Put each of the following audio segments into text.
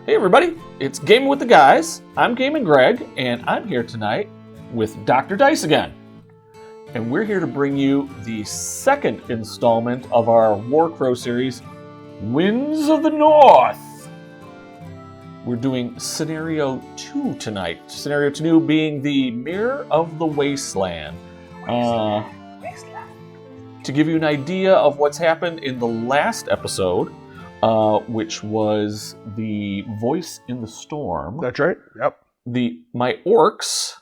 Hey everybody, it's Gaming with the Guys. I'm Gaming Greg, and I'm here tonight with Dr. Dice again. And we're here to bring you the second installment of our Warcrow series, Winds of the North. We're doing Scenario 2 tonight. Scenario 2 being the Mirror of the Wasteland. To give you an idea of what's happened in the last episode, which was the Voice in the Storm. That's right. Yep. My orcs,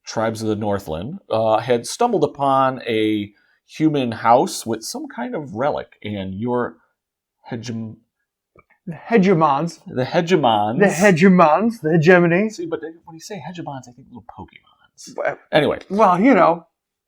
tribes of the Northland, had stumbled upon a human house with some kind of relic, and your Hegemons. The Hegemony. See, but when you say Hegemons, I think little Pokemons. Anyway. Well,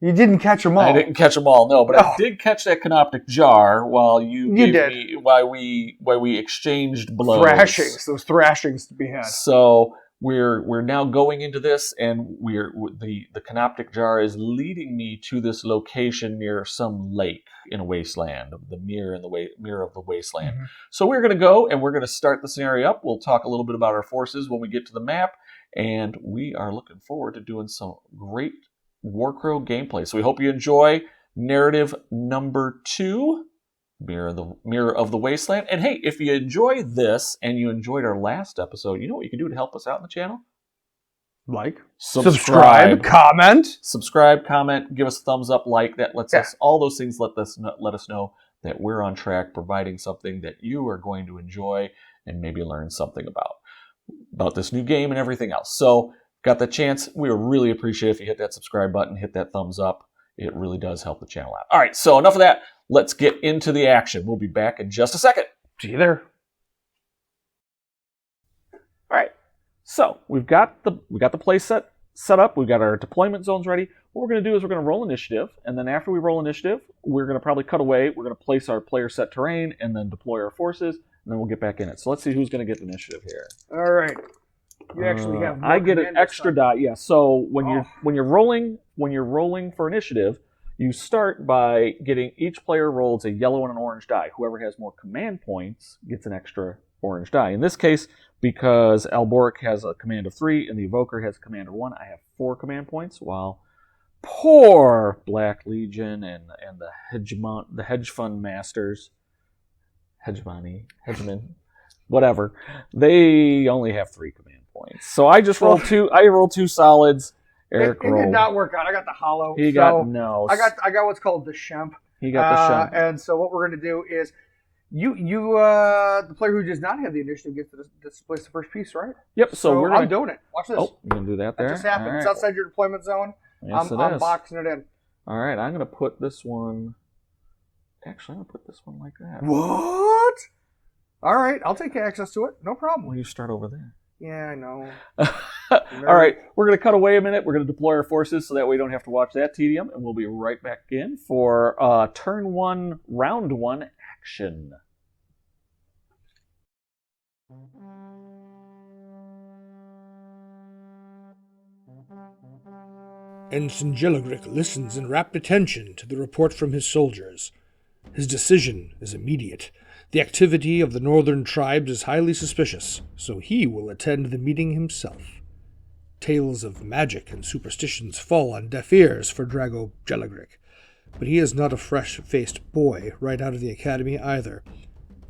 you didn't catch them all. I didn't catch them all, no, but I did catch that canoptic jar while while we exchanged blows. Those thrashings to be had. So we're now going into this, and the canoptic jar is leading me to this location near some lake in a wasteland, the mirror of the wasteland. Mm-hmm. So we're going to go and we're going to start the scenario up. We'll talk a little bit about our forces when we get to the map, and we are looking forward to doing some great Warcrow gameplay. So we hope you enjoy narrative number 2, Mirror of the Wasteland. And hey, if you enjoy this and you enjoyed our last episode, you know what you can do to help us out in the channel? Like, subscribe, comment, give us a thumbs up, like. That lets us, all those things let us know that we're on track, providing something that you are going to enjoy and maybe learn something about this new game and everything else. So got the chance, we would really appreciate it if you hit that subscribe button, hit that thumbs up. It really does help the channel out. All right, so enough of that. Let's get into the action. We'll be back in just a second. See you there. All right, so we've got the place set up. We've got our deployment zones ready. What we're going to do is we're going to roll initiative, and then after we roll initiative, we're going to probably cut away. We're going to place our player set terrain, and then deploy our forces, and then we'll get back in it. So let's see who's going to get the initiative here. All right. You actually have. I get an extra die. Yeah. So when you're rolling for initiative, you start by getting each player rolls a yellow and an orange die. Whoever has more command points gets an extra orange die. In this case, because Alboric has a command of 3 and the Evoker has a command of 1, I have 4 command points, while poor Black Legion and the hedge fund masters, Hegemony, whatever, they only have 3 command points. So I just rolled 2. I rolled 2 solids. Eric it did not work out. I got the hollow. He got no. I got what's called the Shemp. He got the Shemp. And so what we're going to do is, the player who does not have the initiative gets to displace the first piece, right? Yep. So I'm doing it. Watch this. Oh, you're going to do that there? That just happened. Right. It's outside your deployment zone. Yes, I'm boxing it in. All right. I'm going to put this one. Actually, I'm going to put this one like that. What? All right. I'll take access to it. No problem. Well, you start over there. Yeah, I know. All right, we're going to cut away a minute. We're going to deploy our forces so that we don't have to watch that tedium, and we'll be right back in for turn 1, round 1 action. Ensign Jelligrick listens in rapt attention to the report from his soldiers. His decision is immediate. The activity of the northern tribes is highly suspicious, so he will attend the meeting himself. Tales of magic and superstitions fall on deaf ears for Drago Jelligrick, but he is not a fresh-faced boy right out of the academy either.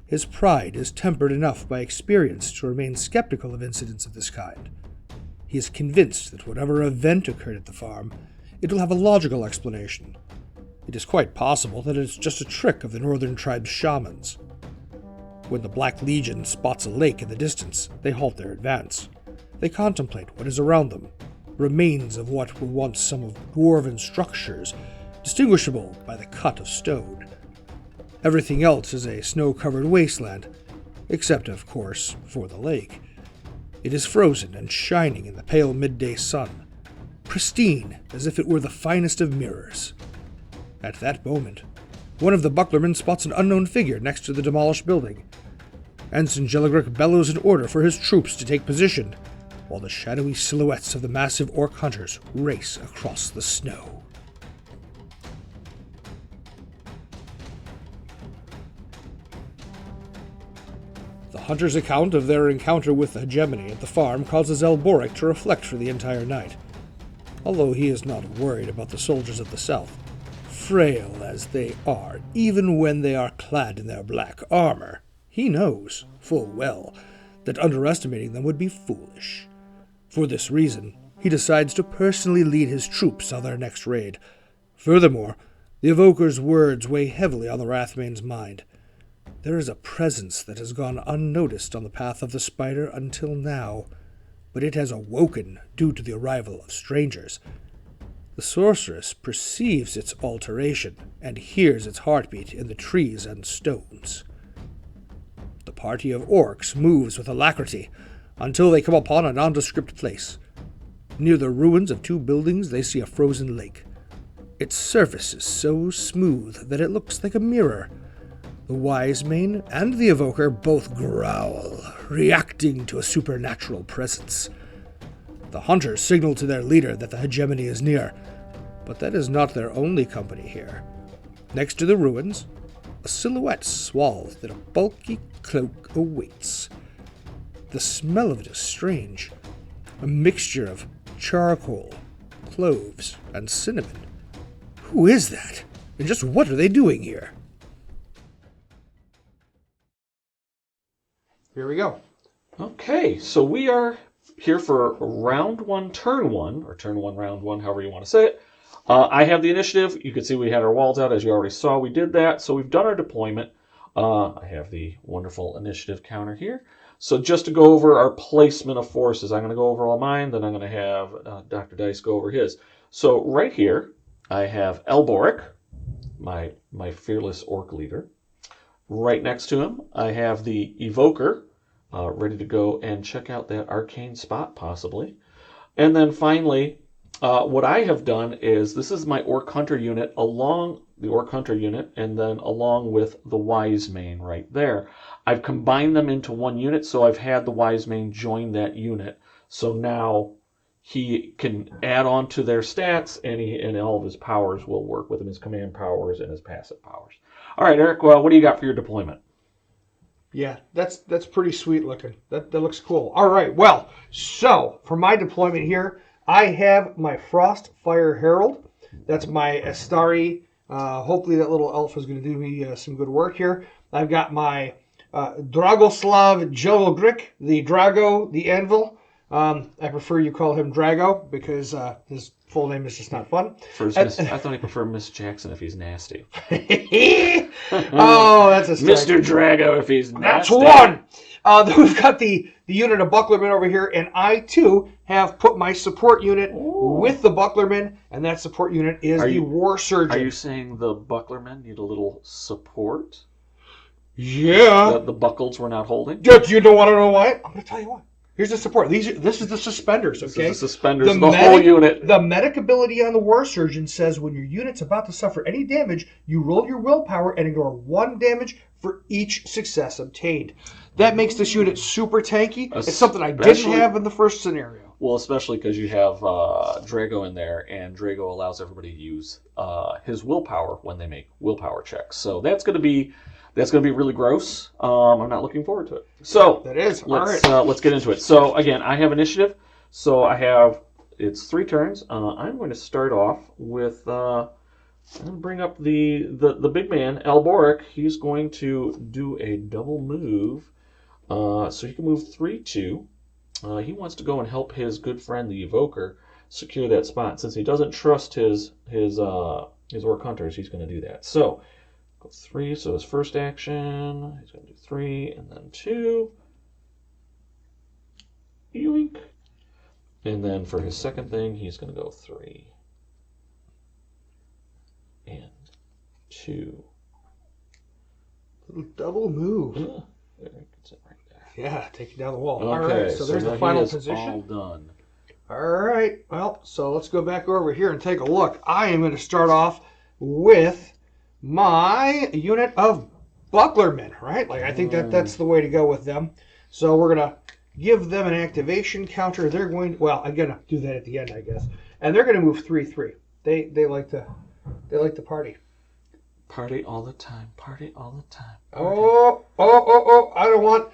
His pride is tempered enough by experience to remain skeptical of incidents of this kind. He is convinced that whatever event occurred at the farm, it will have a logical explanation. It is quite possible that it is just a trick of the northern tribe's shamans. When the Black Legion spots a lake in the distance, they halt their advance. They contemplate what is around them, remains of what were once some of dwarven structures, distinguishable by the cut of stone. Everything else is a snow-covered wasteland, except, of course, for the lake. It is frozen and shining in the pale midday sun, pristine as if it were the finest of mirrors. At that moment, one of the bucklermen spots an unknown figure next to the demolished building. Ensign Jelligrick bellows an order for his troops to take position, while the shadowy silhouettes of the massive orc hunters race across the snow. The hunter's account of their encounter with the Hegemony at the farm causes Elboric to reflect for the entire night. Although he is not worried about the soldiers of the south, frail as they are, even when they are clad in their black armor, he knows, full well, that underestimating them would be foolish. For this reason, he decides to personally lead his troops on their next raid. Furthermore, the Evoker's words weigh heavily on the Wrathmane's mind. There is a presence that has gone unnoticed on the path of the spider until now, but it has awoken due to the arrival of strangers. The sorceress perceives its alteration and hears its heartbeat in the trees and stones. The party of orcs moves with alacrity until they come upon a nondescript place. Near the ruins of 2 buildings, they see a frozen lake. Its surface is so smooth that it looks like a mirror. The Wisemane and the Evoker both growl, reacting to a supernatural presence. The hunters signal to their leader that the Hegemony is near, but that is not their only company here. Next to the ruins, a silhouette swathed in a bulky cloak awaits. The smell of it is strange, a mixture of charcoal, cloves, and cinnamon. Who is that? And just what are they doing here? Here we go. Okay, so we are here for round 1, turn 1, or turn 1, round 1, however you want to say it. I have the initiative. You can see we had our walls out, as you already saw. We did that, so we've done our deployment. I have the wonderful initiative counter here. So just to go over our placement of forces, I'm going to go over all mine, then I'm going to have Dr. Dice go over his. So right here, I have Elboric, my fearless orc leader. Right next to him, I have the Evoker, ready to go and check out that arcane spot, possibly. And then finally, what I have done is, this is my Orc Hunter unit, and then along with the Wisemane right there. I've combined them into one unit, so I've had the Wisemane join that unit. So now he can add on to their stats, and all of his powers will work with him, his command powers and his passive powers. All right, Eric, well, what do you got for your deployment? Yeah, that's pretty sweet looking. That looks cool. All right, well, so for my deployment here, I have my Frostfire Herald. That's my Astari. Hopefully that little elf is going to do me some good work here. I've got my Dragoslav Jelogric, the Drago, the Anvil. I prefer you call him Drago because his full name is just not fun. I thought he preferred Miss Jackson if he's nasty. Oh, that's a strike. Mr. Drago if he's nasty. That's one! Then we've got the unit of Bucklermen over here, and I, too, have put my support unit with the Bucklermen, and that support unit is the War Surgeon. Are you saying the Bucklermen need a little support? Yeah. That the buckles were not holding? Do you don't want to know why? I'm going to tell you why. Here's the support. This is the suspenders, okay? This is the suspenders of the whole unit. The medic ability on the War Surgeon says when your unit's about to suffer any damage, you roll your willpower and ignore 1 damage for each success obtained. That makes this unit super tanky. It's something I didn't have in the first scenario. Well, especially because you have Drago in there, and Drago allows everybody to use his willpower when they make willpower checks. So that's going to be really gross. I'm not looking forward to it. So that is. Let's get into it. So again, I have initiative. So it's 3 turns. I'm going to start off with. I'm going to bring up the big man, Elboric. He's going to do a double move. So he can move 3-2. He wants to go and help his good friend, the Evoker, secure that spot. Since he doesn't trust his Orc Hunters, he's going to do that. So, go 3. So his first action, he's going to do 3 and then 2. Yoink. And then for his second thing, he's going to go 3 and 2. Little double move. There, gets it right there. Yeah, take it down the wall. Okay, all right, so there's the final position. All done. All right, well, so let's go back over here and take a look. I am going to start off with my unit of Bucklermen, right? Like, I think that's the way to go with them. So we're going to give them an activation counter. They're going, well, I'm going to do that at the end, I guess. And they're going to move 3-3. They like to party. Party all the time. Party all the time. Oh! I don't want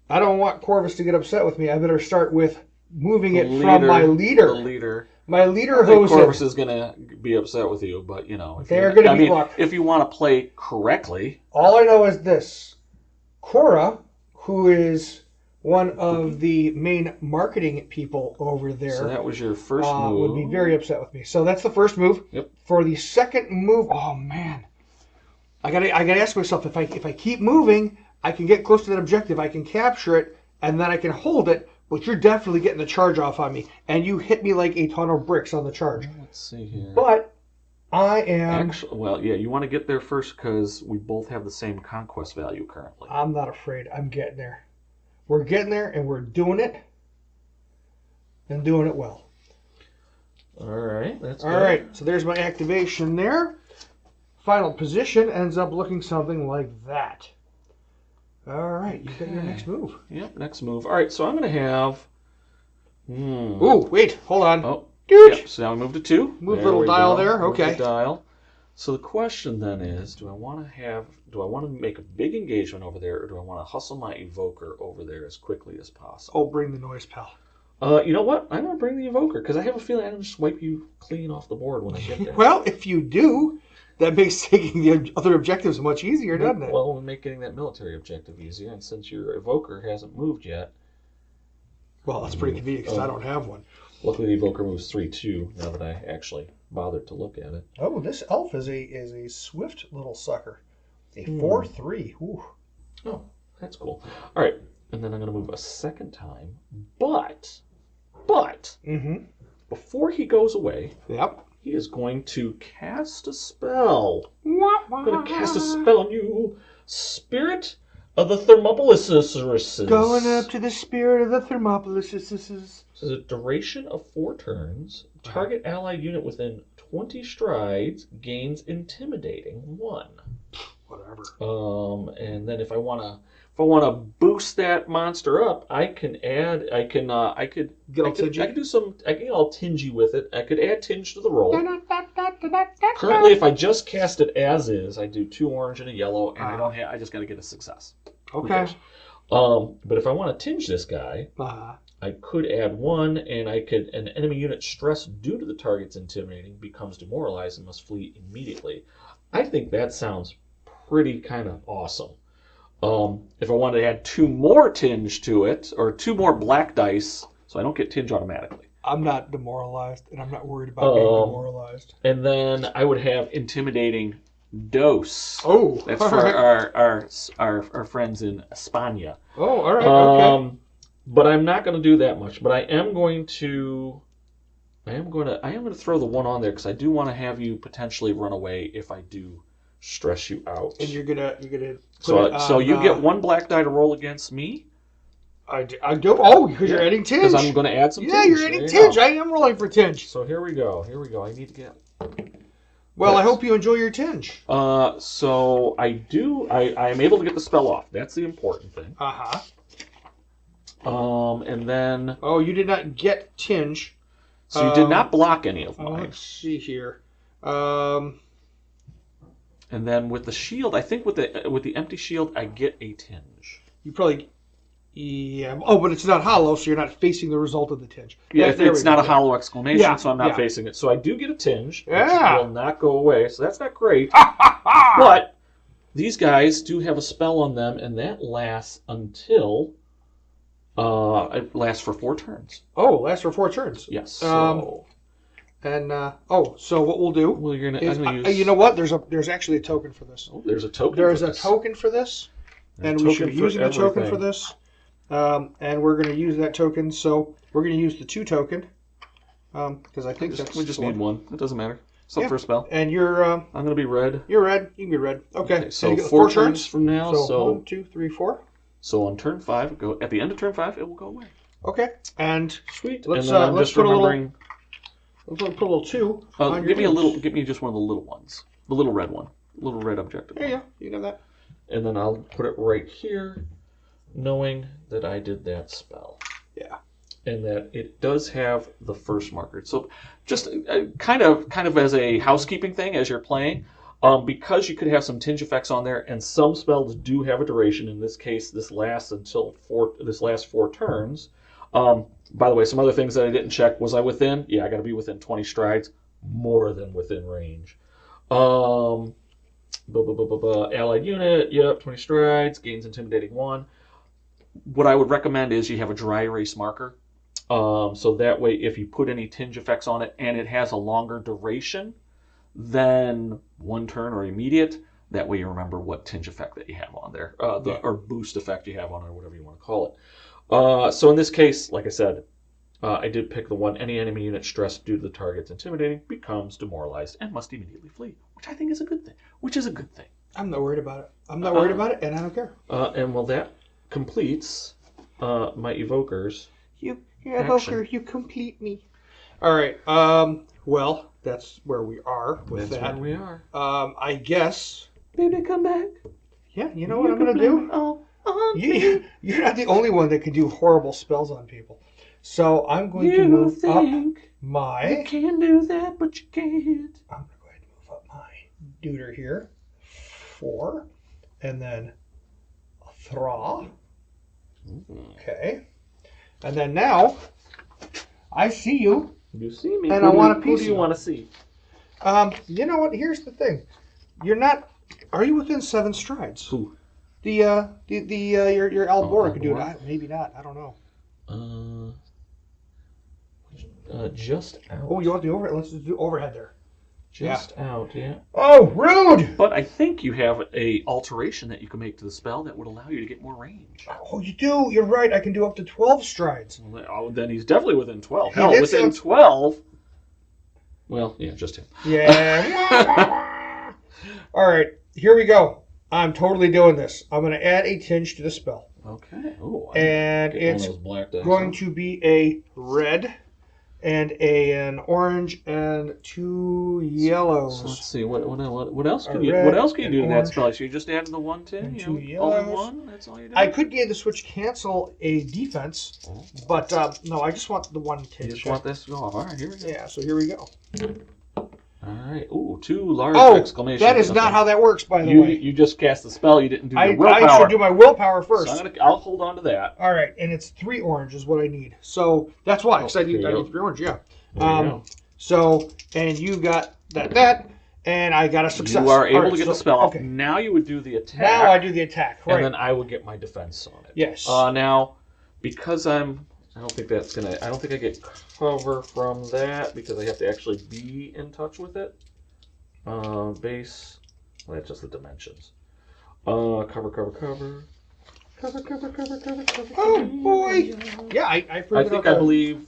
I don't want Corvus to get upset with me. I better start with moving it from my leader. The leader. My leader I think Hosen. Corvus is going to be upset with you, but They're going to be look. If you want to play correctly. All I know is this: Cora, who is one of the main marketing people over there, so that was your first move. would be very upset with me. So that's the first move. Yep. For the second move, oh man, I gotta ask myself if I keep moving, I can get close to that objective, I can capture it, and then I can hold it. But you're definitely getting the charge off on me, and you hit me like a ton of bricks on the charge. Let's see here. But I am... Actually, well, yeah, you want to get there first because we both have the same conquest value currently. I'm not afraid. I'm getting there. We're getting there, and we're doing it, and doing it well. All right, that's good. All right, so there's my activation there. Final position ends up looking something like that. All right, you got your next move. Yep, next move. All right, so I'm going to have... Ooh, wait, hold on. Oh, Dude. yep, so now we move to 2. Move little dial there, okay. Move the dial. So the question then is, do I want to make a big engagement over there, or do I want to hustle my evoker over there as quickly as possible? Oh, bring the noise, pal. You know what? I'm going to bring the evoker, because I have a feeling I'm going to just wipe you clean off the board when I get there. Well, if you do, that makes taking the other objectives much easier, doesn't it? Well, we'll make getting that military objective easier, and since your evoker hasn't moved yet... Well, that's pretty convenient, because I don't have one. Luckily, the evoker moves 3-2, now that I actually bothered to look at it. Oh, this elf is a swift little sucker. A 4/3. Ooh. Oh, that's cool. All right, and then I'm going to move a second time, but before he goes away, he is going to cast a spell. I'm going to cast a spell on you, Spirit of the Thermopolis. Going up to the Spirit of the Thermopolis. This is a duration of 4 turns. Target allied unit within 20 strides gains intimidating 1. Whatever. And then if I want to boost that monster up, I can I'll tingy with it. I could add tinge to the roll. Currently, if I just cast it as is, I do 2 orange and a yellow, and I just got to get a success. Okay. But if I want to tinge this guy, I could add 1, and an enemy unit stressed due to the target's intimidating becomes demoralized and must flee immediately. I think that sounds pretty kind of awesome. If I wanted to add 2 more tinge to it, or 2 more black dice, so I don't get tinge automatically. I'm not demoralized, and I'm not worried about being demoralized. And then I would have intimidating dose. Oh, that's for our friends in España. Oh, all right. Okay. But I'm not going to do that much. But I am going to throw the 1 on there because I do want to have you potentially run away if I do stress you out. And you're gonna so you get 1 black die to roll against me. I do. Oh, because you're adding tinge. Because I'm going to add some tinge. Yeah, you're adding tinge. I am rolling for tinge. So here we go. I need to get... Well, I hope you enjoy your tinge. So I do. I am able to get the spell off. That's the important thing. And then... Oh, you did not get tinge. So you did not block any of mine. Let's see here. And then with the shield, I think with the empty shield, I get a tinge. You probably... Yeah. Oh, but it's not hollow, so you're not facing the result of the tinge. Yeah, it's not a hollow exclamation, so I'm not facing it. So I do get a tinge, which will not go away, so that's not great. But these guys do have a spell on them, and that lasts until... it lasts for 4 turns. Oh, lasts for 4 turns. Yes. So... so what we'll do? Well, I'm gonna use... You know what? There's actually a token for this. Oh, there's a token. There's a token for this, and we should be using a token for this. And we're going to use that token. So we're going to use the 2 token because I think we just need 1. It doesn't matter. It's up for a spell. And you're... I'm going to be red. You're red. You can be red. Okay. So 4 turns from now. So 1, 2, 3, 4. So on turn 5, at the end of turn 5, it will go away. Okay. And sweet. Let's let's put a little 2 on your Give me just one of the little ones. The little red one. Little red objective. Yeah, you can have that. And then I'll put it right here, knowing that I did that spell. Yeah. And that it does have the first marker. So just kind of as a housekeeping thing as you're playing, Because you could have some tinge effects on there, and some spells do have a duration. In this case, this lasts until this last 4 turns. By the way, some other things that I didn't check. Was I within? Yeah, I got to be within 20 strides, more than within range. Allied unit, yep, 20 strides, gains intimidating 1. What I would recommend is you have a dry erase marker. So that way, if you put any tinge effects on it and it has a longer duration than 1 turn or immediate, that way you remember what tinge effect that you have on there, or boost effect you have on it, or whatever you want to call it. So in this case, like I said, I did pick the one: any enemy unit stressed due to the target's intimidating becomes demoralized and must immediately flee, which I think is a good thing. I'm not worried about it. I'm not worried about it, and I don't care. And well, that completes my evokers. Your evoker, you complete me. All right. Well, that's where we are with that. That's where we are. I guess. Baby, come back. Yeah, you know what I'm gonna do? You're not the only one that can do horrible spells on people. So I'm going to move up my... You can do that, but you can't. I'm going to go ahead and move up my duder here. 4. And then a thraw. Okay. And then now, I see you. You see me. And I want a piece Who do you want to see? You know what? Here's the thing. You're not... Are you within 7 strides? Who? Your Alboric dude. Maybe not. I don't know. Just out. Oh, you want the overhead? Let's just do overhead there. Just out, yeah. Oh, rude! But I think you have a alteration that you can make to the spell that would allow you to get more range. Oh, you do? You're right. I can do up to 12 strides. Well, then he's definitely within 12. Hell, within 12... Well, yeah, just him. Yeah. All right, here we go. I'm totally doing this. I'm going to add a tinge to the spell. Okay. Ooh, and it's going to be a red and an orange and 2 yellows. So let's see. What else can you do to that spell? So you just added the 1 tinge? 2 yellows. Only 1? That's all you're doing? I could gain the switch cancel a defense, but no, I just want the 1 tinge. You just want this to go off. All right, here we go. Yeah, so here we go. All right. Ooh, 2 large exclamations. That is not how that works, by the way. You just cast the spell. You didn't do your willpower. I should do my willpower first. So I'll hold on to that. All right, and it's 3 orange is what I need. So that's why, because I need 3 orange, yeah. So, and you got that, and I got a success. You are able to get the spell off. Okay. Now you would do the attack. Now I do the attack, right. And then I would get my defense on it. Yes. Now, because I don't think I get cover from that because I have to actually be in touch with it. Base, well, that's just the dimensions. Cover. Oh boy! Yeah, I believe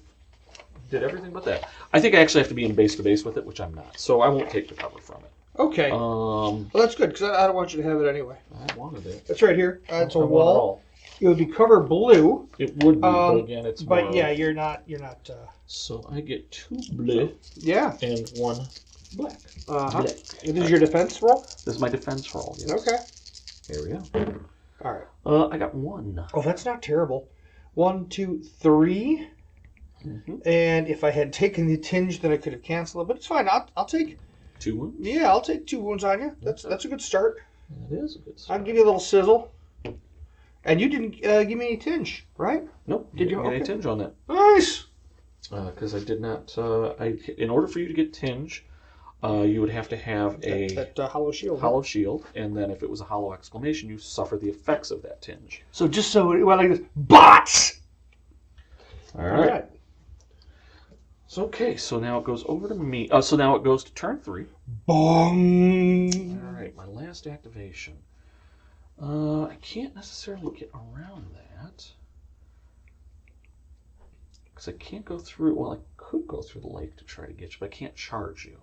did everything but that. I think I actually have to be in base to base with it, which I'm not. So I won't take the cover from it. Okay. Well, that's good because I don't want you to have it anyway. I wanted it. That's right here. It's a wall. It would be cover blue. It would be, but again, it's more. But yeah, you're not. So I get 2 blue. Yeah. And 1 black. Black. This is your defense roll? This is my defense roll. Yes. Okay. Here we go. All right. I got 1. Oh, that's not terrible. 1, 2, 3. Mm-hmm. And if I had taken the tinge, then I could have canceled it. But it's fine. I'll take 2 wounds. Yeah, I'll take 2 wounds on you. That's a good start. That is a good start. I'll give you a little sizzle. And you didn't give me any tinge, right? Nope. Did you get any tinge on that? Nice. Because I did not. In order for you to get tinge, you would have to have that hollow shield. Hollow shield, and then if it was a hollow exclamation, you suffer the effects of that tinge. So just so it went like this, bots. All right. So okay. So now it goes over to me. So now it goes to turn 3. Bong. All right. My last activation. I can't necessarily get around that. Because I can't go through... Well, I could go through the lake to try to get you, but I can't charge you.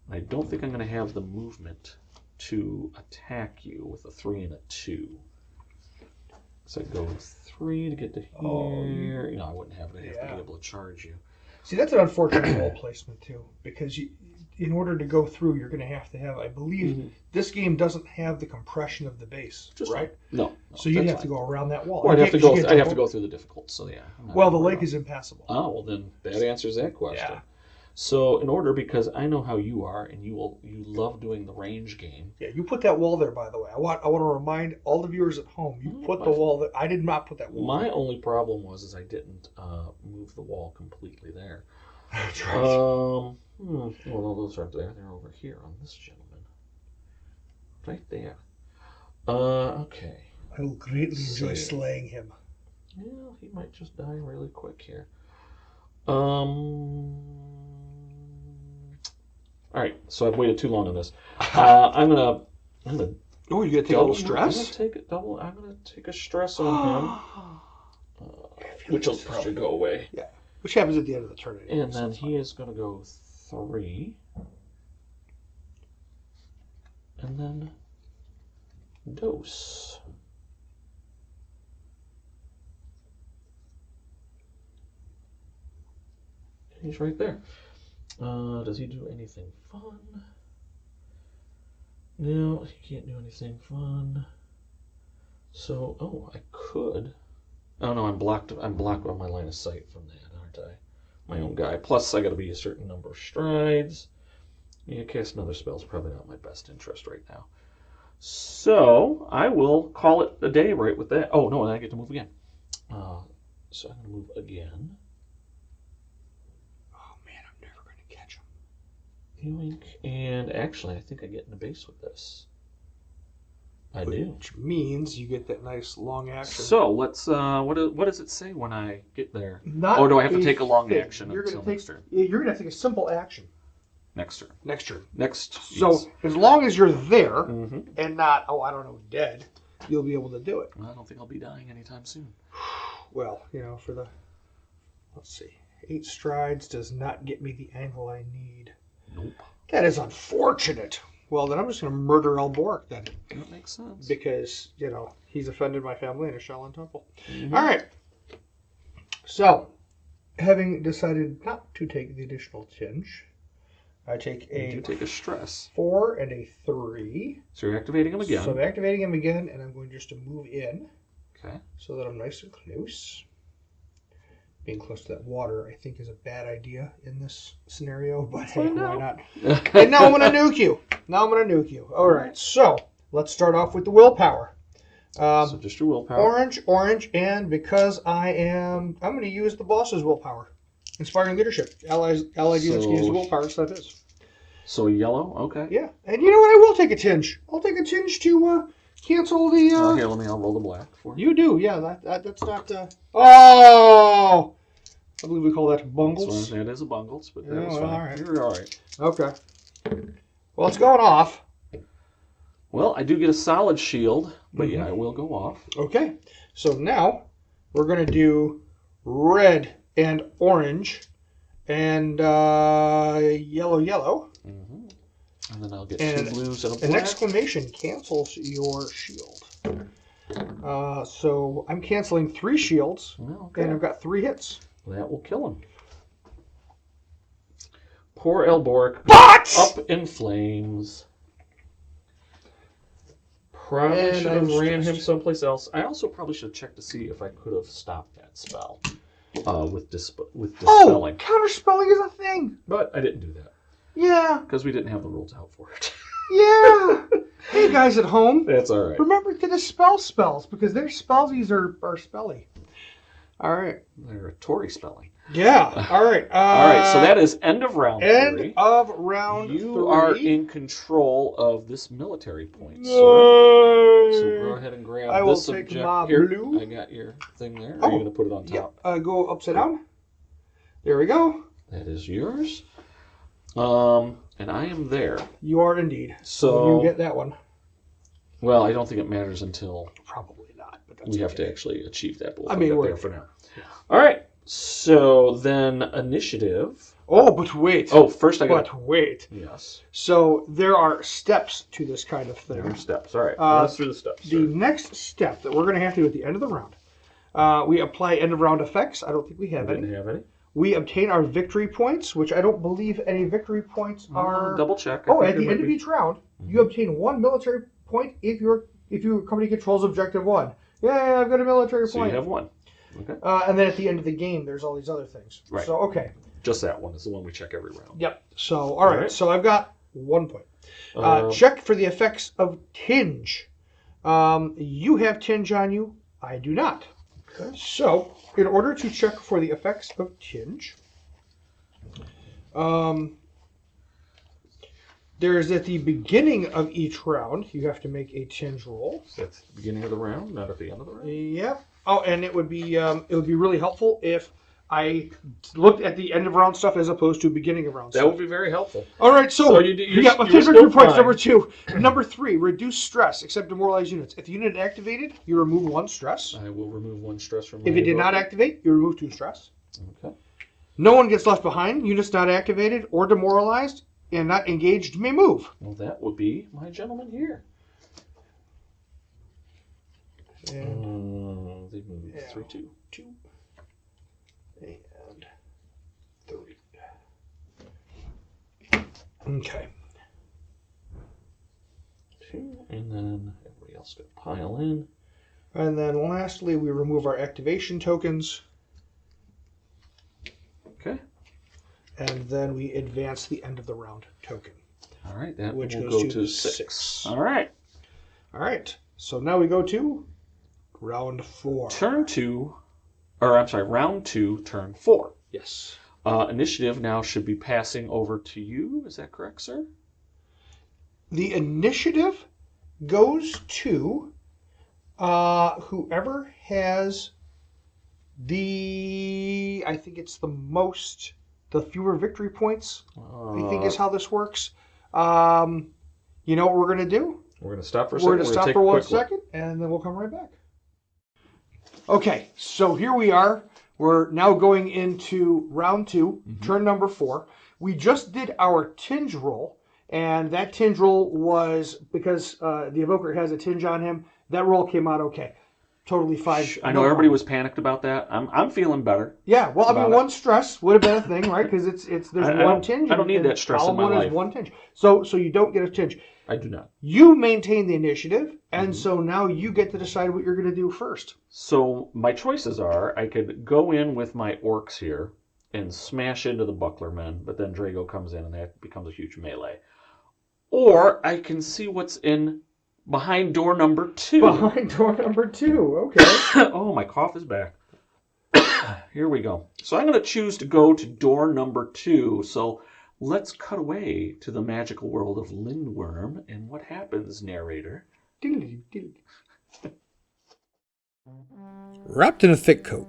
And I don't think I'm going to have the movement to attack you with a 3 and a 2. So I go 3 to get to here. I wouldn't have it. I'd have to be able to charge you. See, that's an unfortunate role placement, too. Because in order to go through, you're going to have, I believe, this game doesn't have the compression of the base, right? No. So you'd have to go around that wall. Or I'd have to go through the difficult, so yeah. Well, the lake is impassable. Oh, well then that answers that question. Yeah. So in order, because I know how you are, and you love doing the range game. Yeah, you put that wall there, by the way. I want to remind all the viewers at home. You put the wall there. I did not put that wall. My only problem was I didn't move the wall completely there. That's right. Well, no, those aren't there. They're over here on this gentleman. Right there. Okay. I will greatly enjoy slaying him. Yeah, he might just die really quick here. All right, so I've waited too long on this. I'm gonna. Oh, you gotta take a little stress. I'm gonna take a stress on him, which will probably go away. Yeah, which happens at the end of the turn. Anyway, and then he is gonna go 3, and then dose. He's right there. Does he do anything fun? No, he can't do anything fun. So, I could. Oh no, I'm blocked on my line of sight from that, aren't I? My own guy. Plus, I got to be a certain number of strides. Yeah, cast another spell is probably not my best interest right now. So I will call it a day right with that. Oh no, and I get to move again. So I'm going to move again. Yoink. And actually, I think I get in the base with this. I do. Which means you get that nice long action. So let's. What does it say when I get there? Or do I have to take a long action until next turn? You're gonna have to take a simple action. Next turn. Next. So as long as you're there and not, dead, you'll be able to do it. Well, I don't think I'll be dying anytime soon. Well, for the, let's see, 8 strides does not get me the angle I need. Nope. That is unfortunate. Well, then I'm just going to murder Elbork then. That makes sense. Because, he's offended my family in a Shaolin temple. All right. So, having decided not to take the additional tinge, I take You take a stress. 4 and a 3. So you're activating him again. So I'm activating him again, and I'm going just to move in. Okay. So that I'm nice and close. Being close to that water, I think, is a bad idea in this scenario, but hey, why not? And now I'm going to nuke you. All right, so let's start off with the willpower. So just your willpower. Orange, and because I'm going to use the boss's willpower. Inspiring leadership. Allied units can use the willpower, so that is. So yellow, okay. Yeah, and you know what? I will take a tinge. I'll take a tinge to cancel the... Here, I'll roll the black for you. You do, yeah. That's not... Oh! I believe we call that bungles. That is a bungles, but that was fine. All right. You're all right. Okay. Well, it's going off. Well, I do get a solid shield, but yeah, it will go off. Okay. So now we're going to do red and orange and yellow. And then I'll get 2 blues and a black. An exclamation cancels your shield. So I'm canceling 3 shields, and I've got 3 hits. That will kill him. Poor Elbork. Up in flames. Probably should have ran him someplace else. I also probably should have checked to see if I could have stopped that spell with dispelling. Oh, counterspelling is a thing. But I didn't do that. Yeah. Because we didn't have the rules out for it. Yeah. Hey, guys at home. That's all right. Remember to dispel spells, because their spellsies are spelly. All right. They're a Tory spelling. Yeah. All right. All right. So that is end of round 3. End of round 3. You are in control of this military point, sir. So go ahead and grab this object. Here, blue. I got your thing there. Are you going to put it on top? Yeah. Go upside down. There we go. That is yours. And I am there. You are indeed. So you get that one. Well, I don't think it matters until probably not. But we have to actually achieve that. But we're there for now. Yeah. All right. So then initiative. Oh, but wait. Oh, first I got. But wait. Yes. So there are steps to this kind of thing. There are steps. All right. Let's through the steps. The next step that we're going to have to do at the end of the round, we apply end of round effects. I don't think we have any. Didn't have any. We obtain our victory points, which I don't believe any victory points are. Double check. At the end of each round, you obtain 1 military point if your company controls objective 1. Yeah, I've got a military point. So you have 1. Okay. And then at the end of the game, there's all these other things. Right. So, okay. Just that one is the one we check every round. Yep. So, all right. So I've got 1 point. Check for the effects of tinge. You have tinge on you. I do not. Okay. So, in order to check for the effects of tinge, there's at the beginning of each round, you have to make a tinge roll. So that's the beginning of the round, not at the end of the round? Yep. Oh, and it would be really helpful if I looked at the end of round stuff as opposed to beginning of round stuff. That would be very helpful. All right, so you got my favorite 2 points. Number 2. Number 3, reduce stress except demoralized units. If the unit activated, you remove 1 stress. I will remove 1 stress from my If it did not activate, you remove 2 stress. Okay. No one gets left behind. Units not activated or demoralized and not engaged may move. Well, that would be my gentleman here. And they move 3, 2. 2 and 3. Okay. 2, and then everybody else could pile in. And then lastly, we remove our activation tokens. Okay. And then we advance the end of the round token. All right, that which will goes go to 6. All right. All right. So now we go to round 4. Round 2, turn 4. Yes. Initiative now should be passing over to you. Is that correct, sir? The initiative goes to whoever has I think it's the fewer victory points, I think is how this works. You know what we're going to do? We're going to stop for a second. We're going to stop for 1 second, and then we'll come right back. Okay, so here we are. We're now going into round 2, turn number 4. We just did our tinge roll, and that tinge roll was, because the evoker has a tinge on him, that roll came out okay. Totally fine. I know everybody was panicked about that. I'm feeling better. Yeah, well, I mean, 1 stress would have been a thing, right? Because there's 1 tinge. I don't need that stress in my life. 1 tinge. So you don't get a tinge. I do not. You maintain the initiative, and so now you get to decide what you're going to do first. So my choices are, I could go in with my orcs here and smash into the buckler men, but then Drago comes in and that becomes a huge melee. Or I can see what's in behind door number 2. Behind door number 2, okay. Oh, my cough is back. Here we go. So I'm going to choose to go to door number 2. So let's cut away to the magical world of Lindworm. And what happens, narrator? Wrapped in a thick coat,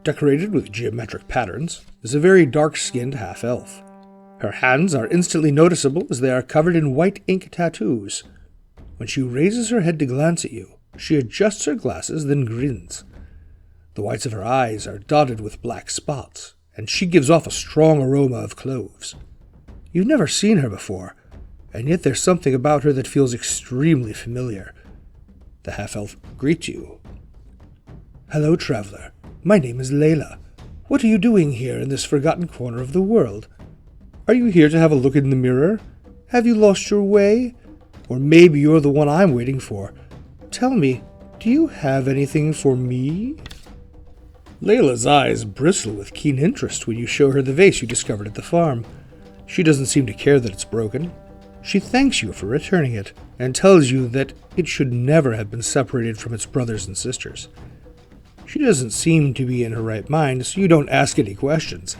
decorated with geometric patterns, is a very dark-skinned half-elf. Her hands are instantly noticeable as they are covered in white ink tattoos. When she raises her head to glance at you, she adjusts her glasses, then grins. The whites of her eyes are dotted with black spots, and she gives off a strong aroma of cloves. You've never seen her before, and yet there's something about her that feels extremely familiar. The half-elf greets you. Hello, traveler. My name is Layla. What are you doing here in this forgotten corner of the world? Are you here to have a look in the mirror? Have you lost your way? Or maybe you're the one I'm waiting for. Tell me, do you have anything for me? Layla's eyes bristle with keen interest when you show her the vase you discovered at the farm. She doesn't seem to care that it's broken. She thanks you for returning it, and tells you that it should never have been separated from its brothers and sisters. She doesn't seem to be in her right mind, so you don't ask any questions.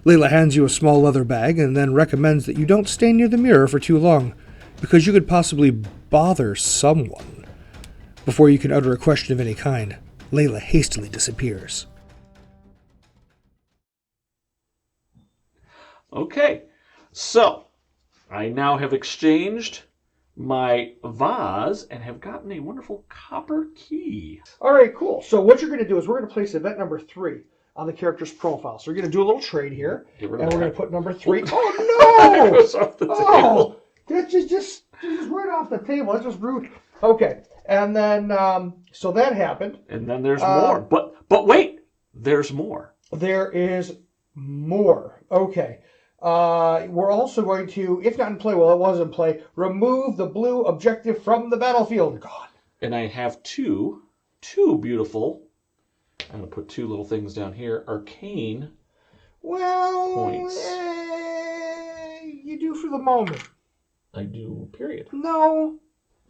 Layla hands you a small leather bag and then recommends that you don't stay near the mirror for too long, because you could possibly bother someone. Before you can utter a question of any kind, Layla hastily disappears. Okay, so I now have exchanged my vase and have gotten a wonderful copper key. All right, cool. So what you're going to do is we're going to place event number 3 on the character's profile. So we're going to do a little trade here, and we're going to put number 3. Oh, no! It goes off the table. That's just right off the table. That's just rude. Okay, and then, so that happened. And then there's more. But wait, there's more. There is more. Okay. We're also going to, if not in play, well, it was in play, remove the blue objective from the battlefield. Gone. And I have two beautiful, I'm going to put 2 little things down here, arcane Well, points. You do for the moment. I do, period. No.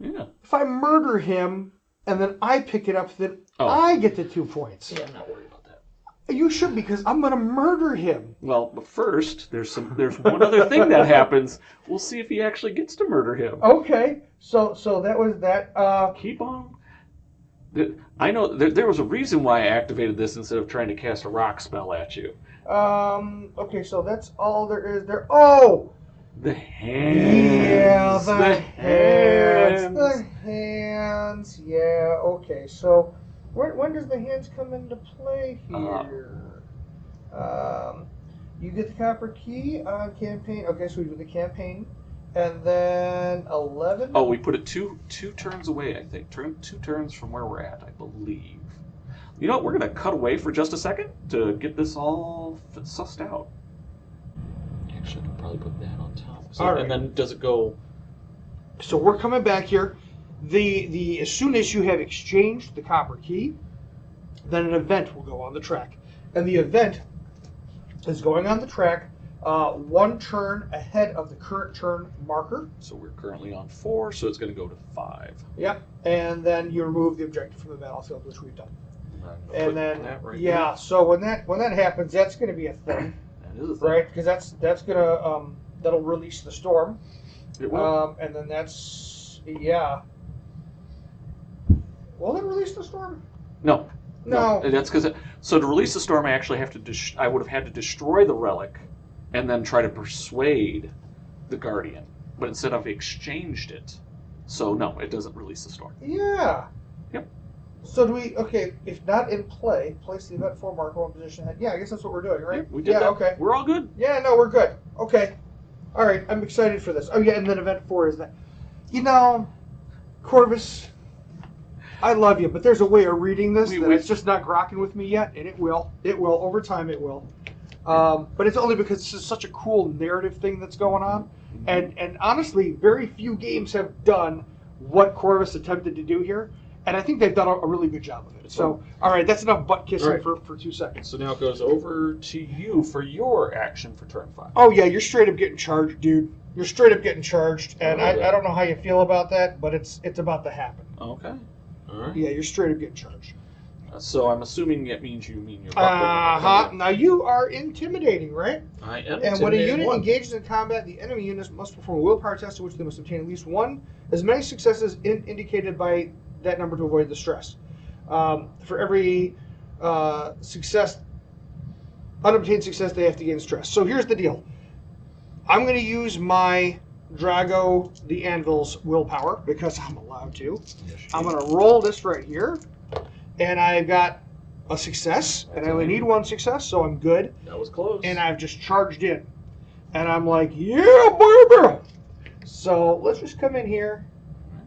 Yeah. If I murder him and then I pick it up, then I get the 2 points. Yeah, I'm not worried about that. You should, because I'm going to murder him. Well, but first, there's one other thing that happens. We'll see if he actually gets to murder him. Okay. So that was that. Keep on. I know there was a reason why I activated this instead of trying to cast a rock spell at you. Okay, so that's all there is there. Oh! The hands. Yeah, the hands. The hands. Yeah, okay. So when does the hands come into play here? You get the copper key on campaign. Okay, so we do the campaign. And then 11. Oh, we put it two turns away, I think. 2 turns from where we're at, I believe. You know what? We're going to cut away for just a second to get this all sussed out. Actually, I could probably put that on top. So, all right. And then does it go... So we're coming back here. As soon as you have exchanged the copper key, then an event will go on the track. And the event is going on the track 1 turn ahead of the current turn marker. So we're currently on 4, so it's going to go to 5. Yep. And then you remove the objective from the battlefield, which we've done. And then there. So when that happens, that's going to be a thing. That is a thing. Right? Because that's going to that'll release the storm. It will. And then that's Will it release the storm? No. No. That's because so to release the storm, I actually have to. I would have had to destroy the relic, and then try to persuade the guardian. But instead, I've exchanged it. So no, it doesn't release the storm. Yeah. Yep. So do we? Okay, if not in play, place the event 4 marker 1 position ahead. Yeah, I guess that's what we're doing, right? Yep, we did that. Okay. We're all good. Yeah, no, we're good. Okay. All right, I'm excited for this. Oh yeah, and then event 4 is that. You know, Corvus, I love you, but there's a way of reading this that it's just not grokking with me yet, and it will. It will. Over time, it will. But it's only because this is such a cool narrative thing that's going on. And honestly, very few games have done what Corvus attempted to do here. And I think they've done a really good job of it. So, all right, that's enough butt kissing for 2 seconds. So now it goes over to you for your action for turn 5. Oh, yeah, you're straight up getting charged, dude. You're straight up getting charged. And I don't know how you feel about that, but it's about to happen. Okay. All right. Yeah, you're straight up getting charged. So I'm assuming it means you mean your Now you are intimidating, right? I am. And when a unit engages in combat, the enemy units must perform a willpower test in which they must obtain at least as many successes indicated by that number to avoid the stress. For every unobtained success, they have to gain stress. So here's the deal. I'm going to use my Drago the Anvil's willpower because I'm allowed to. I'm going to roll this right here. And I've got a success, and I only need 1 success, so I'm good. That was close. And I've just charged in. And I'm like, yeah, baby! So let's just come in here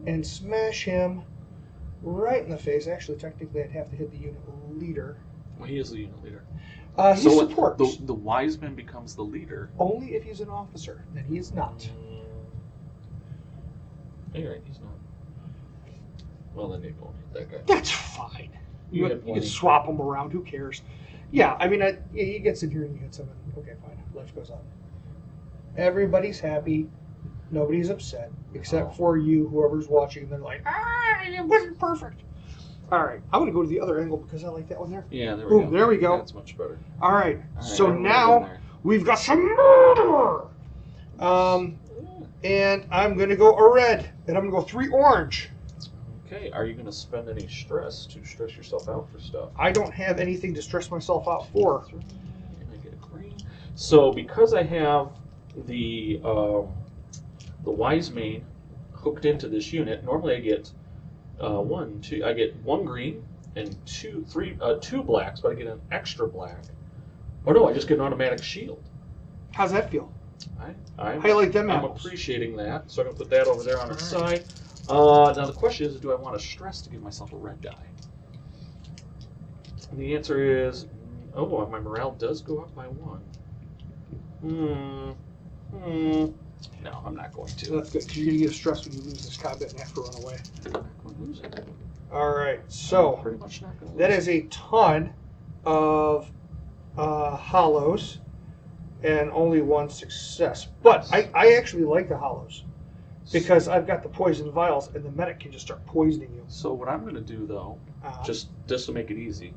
and smash him right in the face. Actually, technically, I'd have to hit the unit leader. Well, he is the unit leader. He supports. The wise man becomes the leader. Only if he's an officer. Then he is not. You're right, he's not. Well, then you won't hit that guy. That's fine. You can swap them around. Who cares? Yeah, I mean, he gets in here and you hit someone. Okay, fine. Life goes on. Everybody's happy. Nobody's upset. Except for you, whoever's watching. They're like, it wasn't perfect. All right. I'm going to go to the other angle because I like that one there. Yeah, there we go. There we go. That's much better. All right. So now we've got some murder. And I'm going to go a red. And I'm going to go 3 orange. Okay, are you going to spend any stress to stress yourself out for stuff? I don't have anything to stress myself out for. And I get a green. So because I have the wise mane hooked into this unit, normally I get I get 1 green and 2 blacks, but I get an extra black. Oh no, I just get an automatic shield. How's that feel? I like them I'm apples. appreciating that, so I'm going to put that over there on its side. Now the question is, do I want to stress to give myself a red die? And the answer is, my morale does go up by 1. No, I'm not going to. That's good, because you're going to get stressed when you lose this combat and have to run away. I'm not going to lose it. All right, so pretty much not going to lose that is a ton of hollows. and only 1 success. But I actually like the hollows because I've got the poison vials, and the medic can just start poisoning you. So what I'm going to do, though, just to make it easy,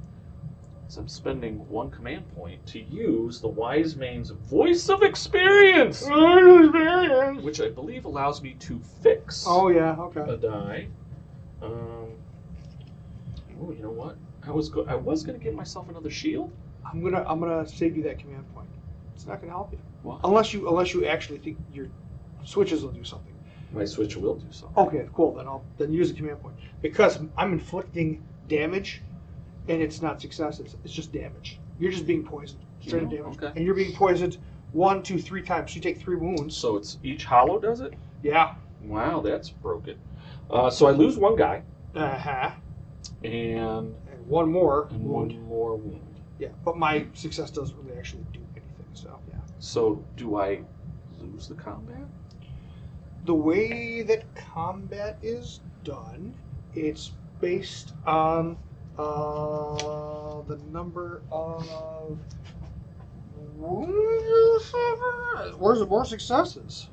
is I'm spending 1 command point to use the Wise Man's Voice of Experience, which I believe allows me to fix a die. Oh, you know what? I was going to give myself another shield. I'm gonna save you that command point. It's not gonna help you. What? Unless you actually think your switches will do something. My switch will do something. Okay, cool. Then use the command point because I'm inflicting damage, and it's not successes. It's just damage. You're just being poisoned. Straight up damage. Okay. And you're being poisoned 1, 2, 3 times. You take 3 wounds. So it's each hollow does it? Yeah. Wow, that's broken. So I lose 1 guy. And And 1 more one more wound. Yeah, but my success doesn't really actually do anything. So yeah. So do I lose the combat? The way that combat is done, it's based on the number of wounds you suffer. Or is it more successes?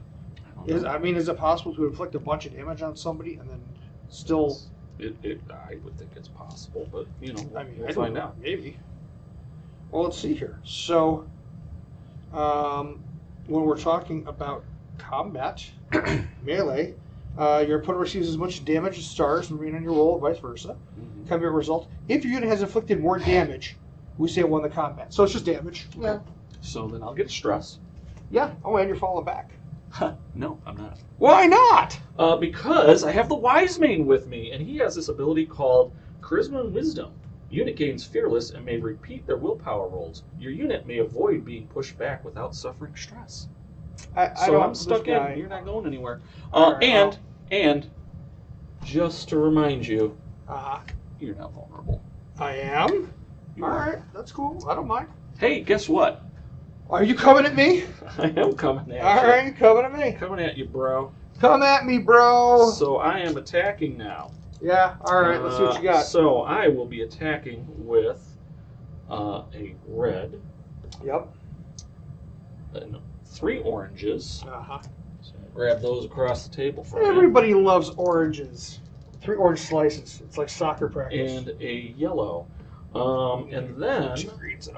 Is it possible to inflict a bunch of damage on somebody and then still? I would think it's possible, but we'll I find out. Maybe. Well, let's see here. So, when we're talking about combat, melee, your opponent receives as much damage as stars remaining on your roll, or vice versa. Mm-hmm. Combat result: if your unit has inflicted more damage, we say it won the combat. So it's just damage. Yeah. So then I'll get stress. Yeah. Oh, and you're falling back. No, I'm not. Why not? Because I have the Wise Man with me, and he has this ability called Charisma and Wisdom. Unit gains Fearless and may repeat their willpower rolls. Your unit may avoid being pushed back without suffering stress. So I'm stuck in. You're not going anywhere. And just to remind you, you're not vulnerable. I am? All right. That's cool. I don't mind. Hey, guess what? Are you coming at me? I am coming at you. All right, coming at me. Coming at you, bro. Come at me, bro. So I am attacking now. Yeah, all right, let's see what you got. So I will be attacking with a red. Yep. And 3 oranges. Uh-huh. So I'll grab those across the table for me. Everybody loves oranges. 3 orange slices. It's like soccer practice. And a yellow. And then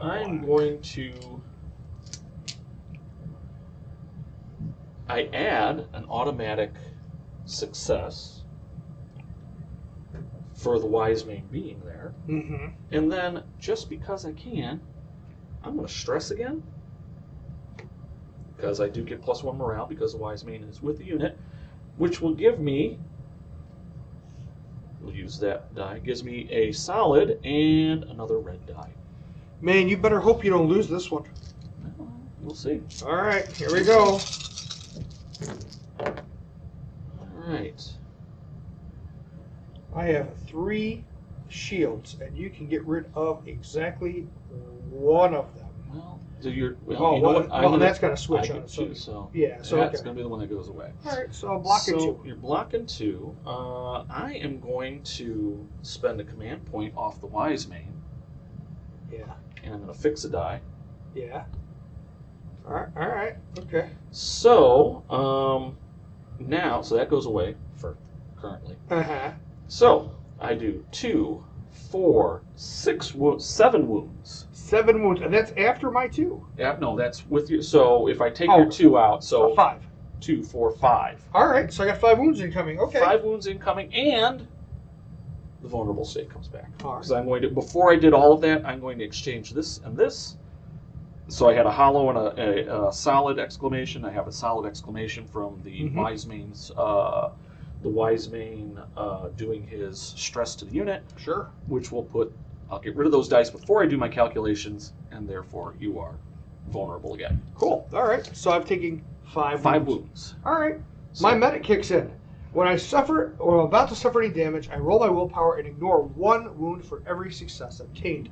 I'm going to... I add an automatic success for the Wise Man being there. Mm-hmm. And then, just because I can, I'm going to stress again. Because I do get +1 morale because the Wise Man is with the unit. Which will give me... We'll use that die. Gives me a solid and another red die. Man, you better hope you don't lose this one. Well, we'll see. All right, here we go. Alright. I have 3 shields, and you can get rid of exactly 1 of them. Well, so you're... Well, you know what? well that's got a switch on it. So yeah, so that's okay. going to be the one that goes away. All right, so I'm blocking 2. So you're blocking 2. I am going to spend a command point off the Wise Man. Yeah. And I'm going to fix a die. Yeah. All right, okay. So, now, so that goes away for currently. Uh-huh. So, I do 2, 4, 6 wounds, 7 wounds. 7 wounds, and that's after my 2. Yeah, no, that's with you. So, if I take your 2 out, so 5. 2, 4, 5. All right, so I got 5 wounds incoming. Okay. 5 wounds incoming, and the vulnerable state comes back. All right. Because I'm going to, before I did all of that, I'm going to exchange this and this. So I had a hollow and a solid exclamation. I have a solid exclamation from the Wise Man's, the Wise Man doing his stress to the unit. Sure. Which will put, I'll get rid of those dice before I do my calculations, and therefore you are vulnerable again. Cool. All right. So I'm taking 5 wounds. All right. So my medic kicks in. When I suffer or I'm about to suffer any damage, I roll my willpower and ignore 1 wound for every success obtained.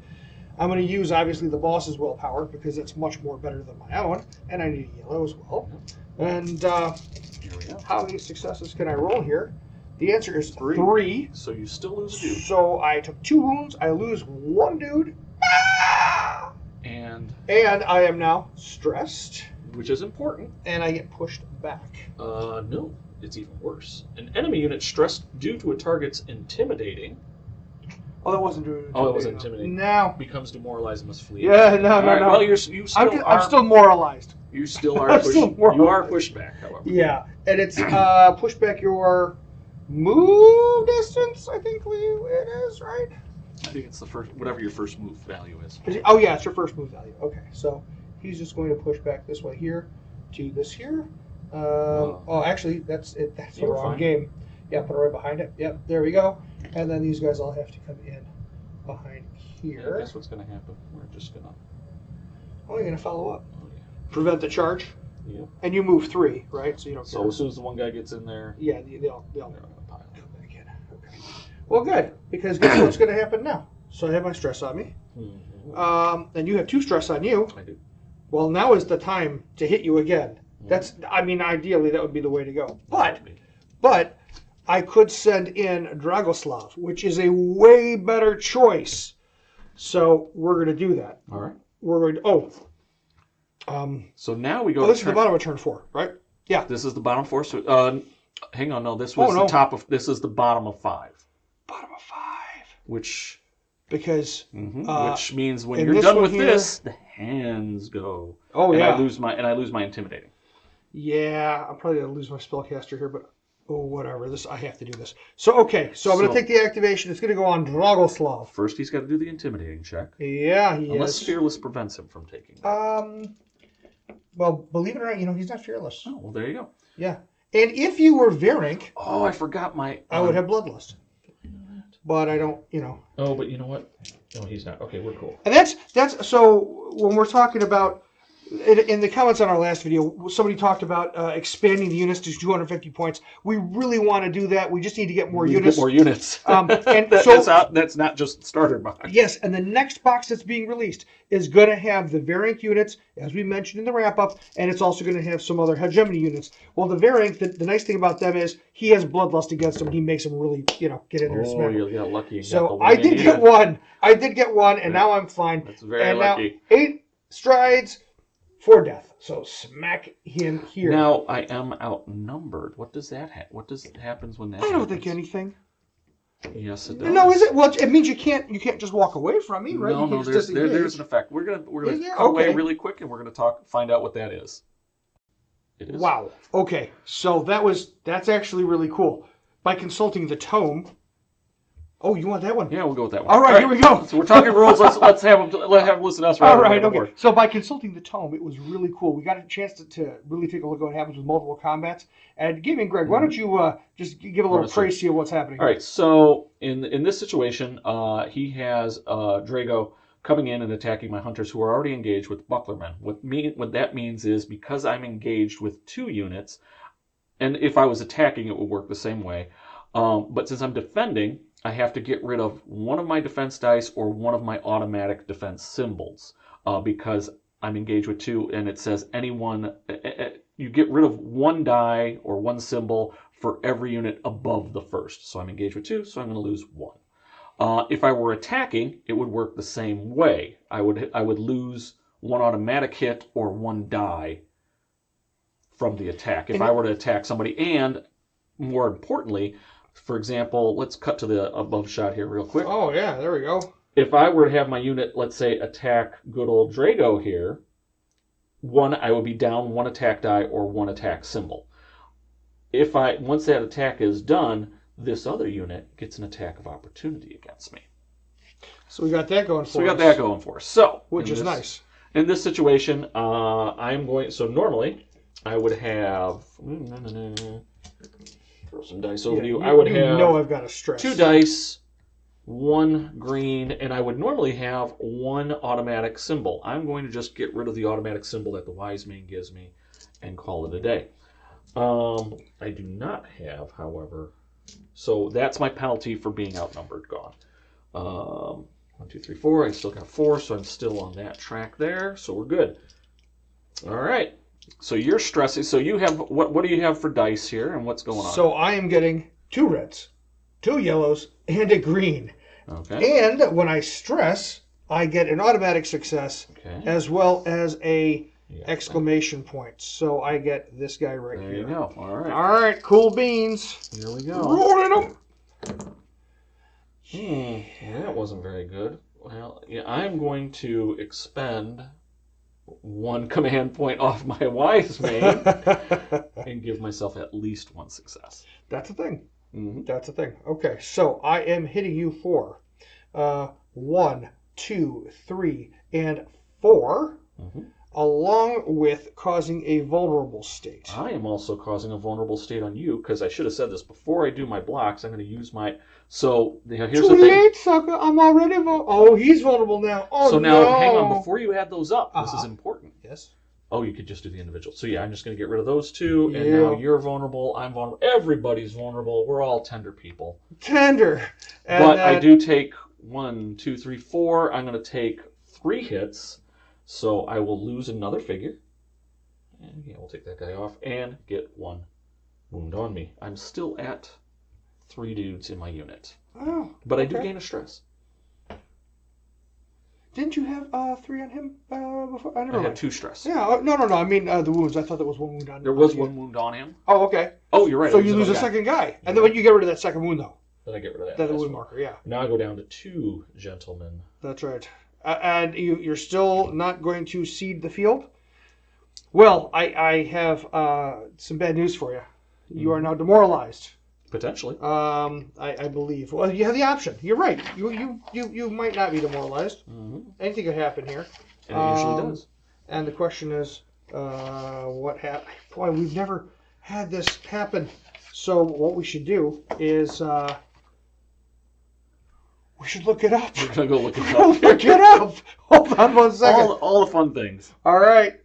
I'm going to use, obviously, the boss's willpower because it's much more better than my own, and I need a yellow as well. And here we go. How many successes can I roll here? The answer is 3. So you still lose a dude. So I took 2 wounds. I lose 1 dude. And I am now stressed. Which is important. And I get pushed back. No, it's even worse. An enemy unit stressed due to a target's intimidating. Oh, that wasn't doing it. Oh, it wasn't intimidating. Now becomes demoralized and must flee. Yeah, no. Well, you still I'm still moralized. You still are pushed. You are pushed back, however. Yeah, and it's push back your move distance. I think it is, right? I think it's the first, whatever your first move value is. Oh yeah, it's your first move value. Okay, so he's just going to push back this way here to this here. Oh, actually, that's it. That's the wrong game. Yeah, put it right behind it. Yep, there we go. And then these guys all have to come in behind here. Yeah, that's what's going to happen. We're just going to... Oh, you're going to follow up. Oh, yeah. Prevent the charge. Yep. And you move 3, right? So you don't. So as soon as the one guy gets in there... Yeah, they'll come pile. back in. Okay. Well, good, because guess what's going to happen now? So I have my stress on me. Mm-hmm. And you have 2 stress on you. I do. Well, now is the time to hit you again. That's, I mean, ideally that would be the way to go. But I could send in Dragoslav, which is a way better choice. So we're going to do that. All right. We're going to, so now we go. This is the bottom of turn 4, right? Yeah. This is the bottom 4. So, hang on, no, this was the top of. This is the bottom of 5. Bottom of 5. Which. Because. Which means when you're done with this, the hands go. Oh yeah. And I lose my intimidating. Yeah, I'm probably gonna lose my spellcaster here, but whatever. I have to do this. So okay, so I'm gonna take the activation. It's gonna go on Dragoslav. First, he's got to do the intimidating check. Yeah, unless Fearless prevents him from taking it. Well, believe it or not, he's not fearless. Oh, well, there you go. Yeah, and if you were Varink, I forgot my. I would have Bloodlust, but I don't. Oh, but you know what? No, he's not. Okay, we're cool. And that's so when we're talking about. In the comments on our last video, somebody talked about expanding the units to 250 points. We really want to do that. We just need to get more units. Get more units. And that's not just starter box. Yes, and the next box that's being released is going to have the variant units, as we mentioned in the wrap-up, and it's also going to have some other hegemony units. Well, the variant, the nice thing about them is he has bloodlust against him. He makes them really, get in there and smack. Oh, you got lucky. So I did get one. And now I'm fine. That's very lucky. Now 8 strides. 4 death. So smack him here. Now I am outnumbered. What does that happens when that happens? I don't think anything. Yes, it does. No, is it? Well, it means you can't just walk away from me, right? No, there's an effect. We're gonna cut away really quick, and we're gonna find out what that is. It is. Wow. Okay. So that's actually really cool. By consulting the tome. Oh, you want that one? Yeah, we'll go with that one. All right, here we go. So we're talking rules. Let's have them listen to us. All right, okay. So by consulting the tome, it was really cool. We got a chance to really take a look at what happens with multiple combats. And Greg, why don't you just give a little précis of what's happening? All right. So in this situation, he has Drago coming in and attacking my hunters who are already engaged with bucklermen. What that means is because I'm engaged with 2 units, and if I was attacking, it would work the same way. But since I'm defending, I have to get rid of one of my defense dice or one of my automatic defense symbols because I'm engaged with 2, and it says anyone. You get rid of 1 die or 1 symbol for every unit above the first. So I'm engaged with 2, so I'm going to lose 1. If I were attacking, it would work the same way. I would lose 1 automatic hit or 1 die from the attack if I were to attack somebody, and more importantly. For example, let's cut to the above shot here real quick. Oh, yeah, there we go. If I were to have my unit, let's say, attack good old Drago here, I would be down 1 attack die or 1 attack symbol. Once that attack is done, this other unit gets an attack of opportunity against me. So we got that going for us. So, which is nice. In this situation, so normally, I would have... Throw some dice over to you. I would have. I've got a stress. 2 dice, 1 green, and I would normally have 1 automatic symbol. I'm going to just get rid of the automatic symbol that the wise man gives me, and call it a day. I do not have, however. So that's my penalty for being outnumbered. Gone. 1, 2, 3, 4. I still got 4, so I'm still on that track there. So we're good. All right. So you're stressing. So you have what do you have for dice here, and what's going on? So I am getting 2 reds, 2 yellows, and a green. Okay. And when I stress, I get an automatic success as well as a exclamation point. So I get this guy right here. There you go. All right. All right, cool beans. Here we go. Rolling them. That wasn't very good. Well, yeah, I'm going to expend 1 command point off my wise mane and give myself at least 1 success. That's a thing. Mm-hmm. That's a thing. Okay, so I am hitting you for 1, 2, 3, and 4, along with causing a vulnerable state. I am also causing a vulnerable state on you because I should have said this before I do my blocks. I'm going to use my. So here's Too the thing. late, sucker. I'm already Oh, he's vulnerable now. Oh, so now, no. hang on. Before you add those up, this is important. Yes. Oh, you could just do the individual. So yeah, I'm just going to get rid of those 2, and now you're vulnerable. I'm vulnerable. Everybody's vulnerable. We're all tender people. Tender. And but I do take 1, 2, 3, 4. I'm going to take 3 hits, so I will lose another figure. And yeah, we'll take that guy off and get 1 wound on me. I'm still at 3 dudes in my unit. Oh, but I do gain a stress. Didn't you have 3 on him before? I had 2 stress. Yeah, no. I mean the wounds. I thought there was 1 wound on him. There was 1 wound on him. Oh, okay. Oh, you're right. So you lose a second guy. And then when you get rid of that second wound, though. Then I get rid of that. That's the wound marker, yeah. Now I go down to 2 gentlemen. That's right. And you're still not going to cede the field? Well, I have some bad news for you. You are now demoralized. Potentially. I believe. Well, you have the option. You're right. You might not be demoralized. Anything could happen here. And it usually does. And the question is, what happened? Boy, we've never had this happen. So what we should do is we should look it up. We're going to go look it up. Look it up. Hold on 1 second. All the fun things. All right.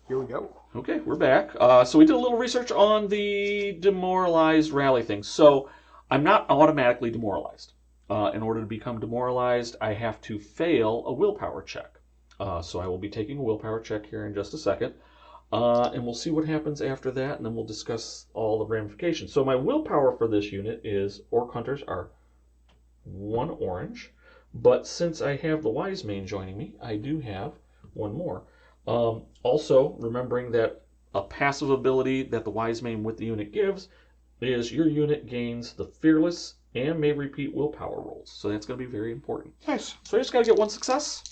Here we go. Okay, we're back. So we did a little research on the demoralized rally thing. So I'm not automatically demoralized. In order to become demoralized, I have to fail a willpower check. So I will be taking a willpower check here in just a second. And we'll see what happens after that, and then we'll discuss all the ramifications. So my willpower for this unit is Orc Hunters are 1 orange. But since I have the Wise Mane joining me, I do have 1 more. Also, remembering that a passive ability that the Wise Mane with the unit gives is your unit gains the Fearless and may repeat willpower rolls. So that's going to be very important. Nice. So I just got to get 1 success,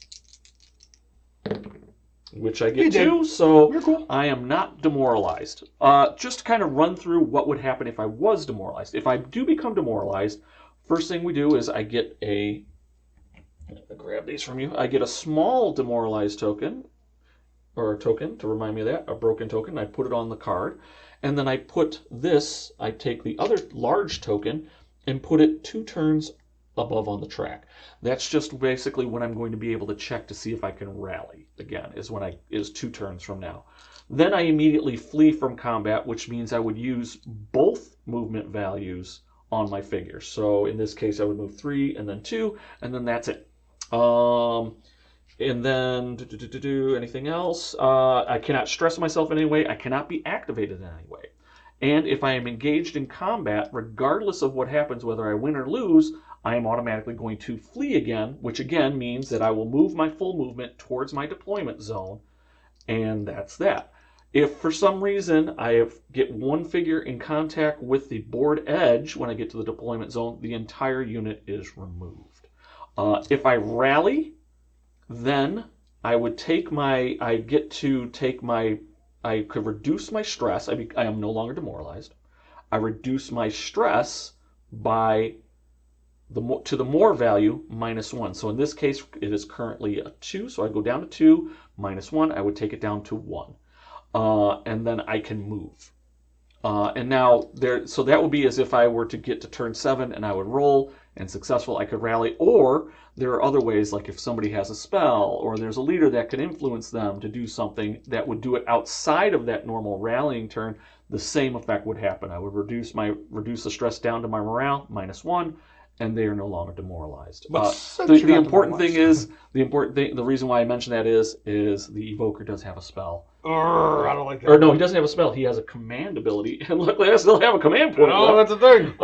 which I get 2. So you're cool. I am not demoralized. Just to kind of run through what would happen if I was demoralized. If I do become demoralized, first thing we do is I get I'll grab these from you. I get a small demoralized token. Or a token, to remind me of that, a broken token. I put it on the card. And then I take the other large token and put it 2 turns above on the track. That's just basically when I'm going to be able to check to see if I can rally again, is 2 turns from now. Then I immediately flee from combat, which means I would use both movement values on my figure. So in this case, I would move 3 and then 2, and then that's it. And then, anything else? I cannot stress myself in any way. I cannot be activated in any way. And if I am engaged in combat, regardless of what happens, whether I win or lose, I am automatically going to flee again, which again means that I will move my full movement towards my deployment zone, and that's that. If for some reason I get 1 figure in contact with the board edge when I get to the deployment zone, the entire unit is removed. If I rally, then I would I could reduce my stress. I am no longer demoralized. I reduce my stress by to the more value -1. So in this case, it is currently a 2. So I go down to 2, -1. I would take it down to 1. And then I can move. And now so that would be as if I were to get to turn 7 and I would roll and successful, I could rally. Or there are other ways, like if somebody has a spell or there's a leader that can influence them to do something that would do it outside of that normal rallying turn, the same effect would happen. I would reduce the stress down to my morale, -1, and they are no longer demoralized. The reason why I mention that is the Evoker does have a spell I don't like that. Or no, he doesn't have a spell. He has a command ability. And luckily I still have a command point. Oh, that's the thing.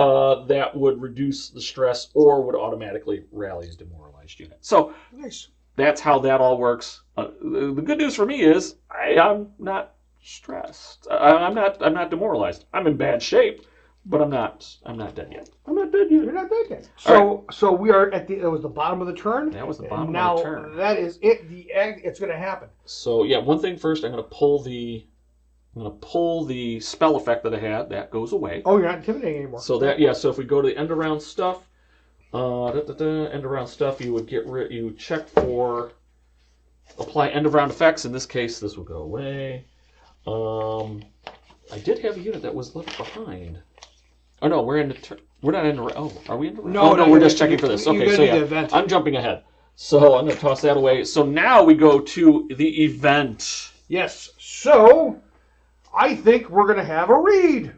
That would reduce the stress or would automatically rally his demoralized unit. So Nice. that's how that all works. The good news for me is I'm not stressed. I'm not demoralized. I'm in bad shape, but I'm not dead yet. I'm not dead yet. You're not dead yet. So we are at that was the bottom of the turn. That was the bottom of the turn. Now that is it. It's going to happen. So yeah, one thing first. I'm going to pull the spell effect that I had. That goes away. Oh, you're not intimidating anymore. So So if we go to the end of round stuff, end of round stuff, you would you check for apply end of round effects. In this case, this will go away. I did have a unit that was left behind. Oh no, we're not in the. Oh, are we in the? No, we're just checking for this. Okay, so yeah, I'm jumping ahead. So I'm going to toss that away. So now we go to the event. Yes. So I think we're going to have a read.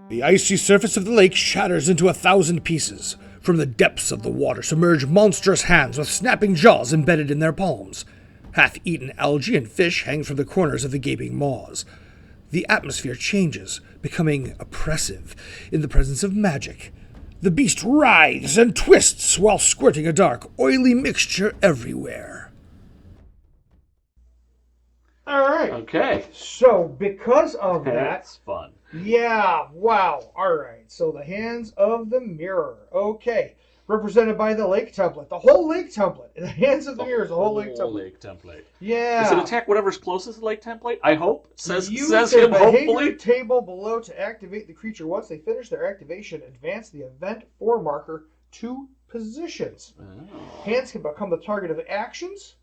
The icy surface of the lake shatters into 1,000 pieces. From the depths of the water emerge monstrous hands with snapping jaws embedded in their palms. Half-eaten algae and fish hang from the corners of the gaping maws. The atmosphere changes, becoming oppressive in the presence of magic. The beast writhes and twists while squirting a dark, oily mixture everywhere. All right. Okay. So because of that, That's fun. yeah, wow. All right. So the hands of the mirror. Okay. Represented by the lake template. The whole lake template. The hands of the mirror is the whole lake template. Yeah. Does it attack whatever's closest to the lake template? I hope. Says Use him, the behavior hopefully. table below to activate the creature. Once they finish their activation, advance the event 4 marker 2 positions. Oh. Hands can become the target of actions.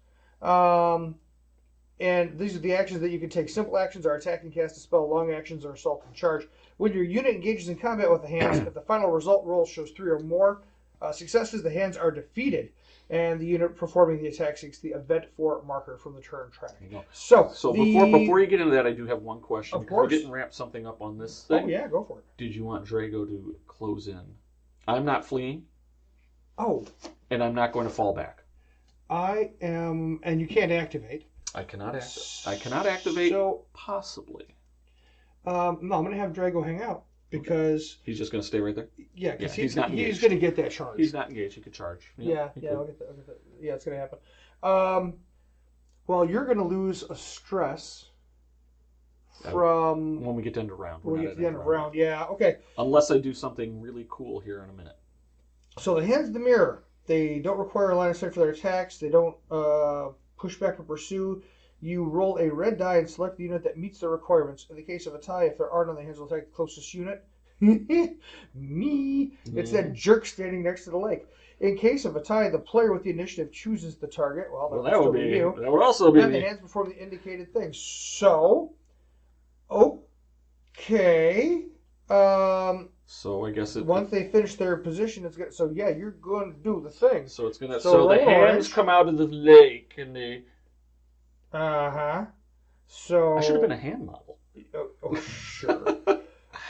And these are the actions that you can take. Simple actions are attack and cast a spell. Long actions are assault and charge. When your unit engages in combat with the hands, if the final result roll shows 3 or more successes, the hands are defeated. And the unit performing the attack seeks the event 4 marker from the turn track. So before you get into that, I do have one question. Of course. We didn't wrap something up on this thing. Oh, yeah, go for it. Did you want Drago to close in? I'm not fleeing. Oh. And I'm not going to fall back. I am, and you can't activate. I cannot activate. So possibly. No, I'm going to have Drago hang out because he's just going to stay right there. Yeah, because he's not engaged. He's going to get that charge. He's not engaged. He could charge. Yeah, I'll get that. Yeah, it's going to happen. Well, you're going to lose a stress from when we get to end of round. When we get to the end of round, yeah, okay. Unless I do something really cool here in a minute. So the hands of the mirror, they don't require a line of sight for their attacks. They don't push back or pursue. You roll a red die and select the unit that meets the requirements. In the case of a tie, if there are none, the hands will attack the closest unit. Me. It's that jerk standing next to the lake. In case of a tie, the player with the initiative chooses the target. Well, that would be you. That would also be me. And the hands perform the indicated things. So, okay. So I guess once they finish their position, it's gonna. So yeah, you're going to do the thing. So it's gonna. So the hands come out of the lake and they. So I should have been a hand model. Sure.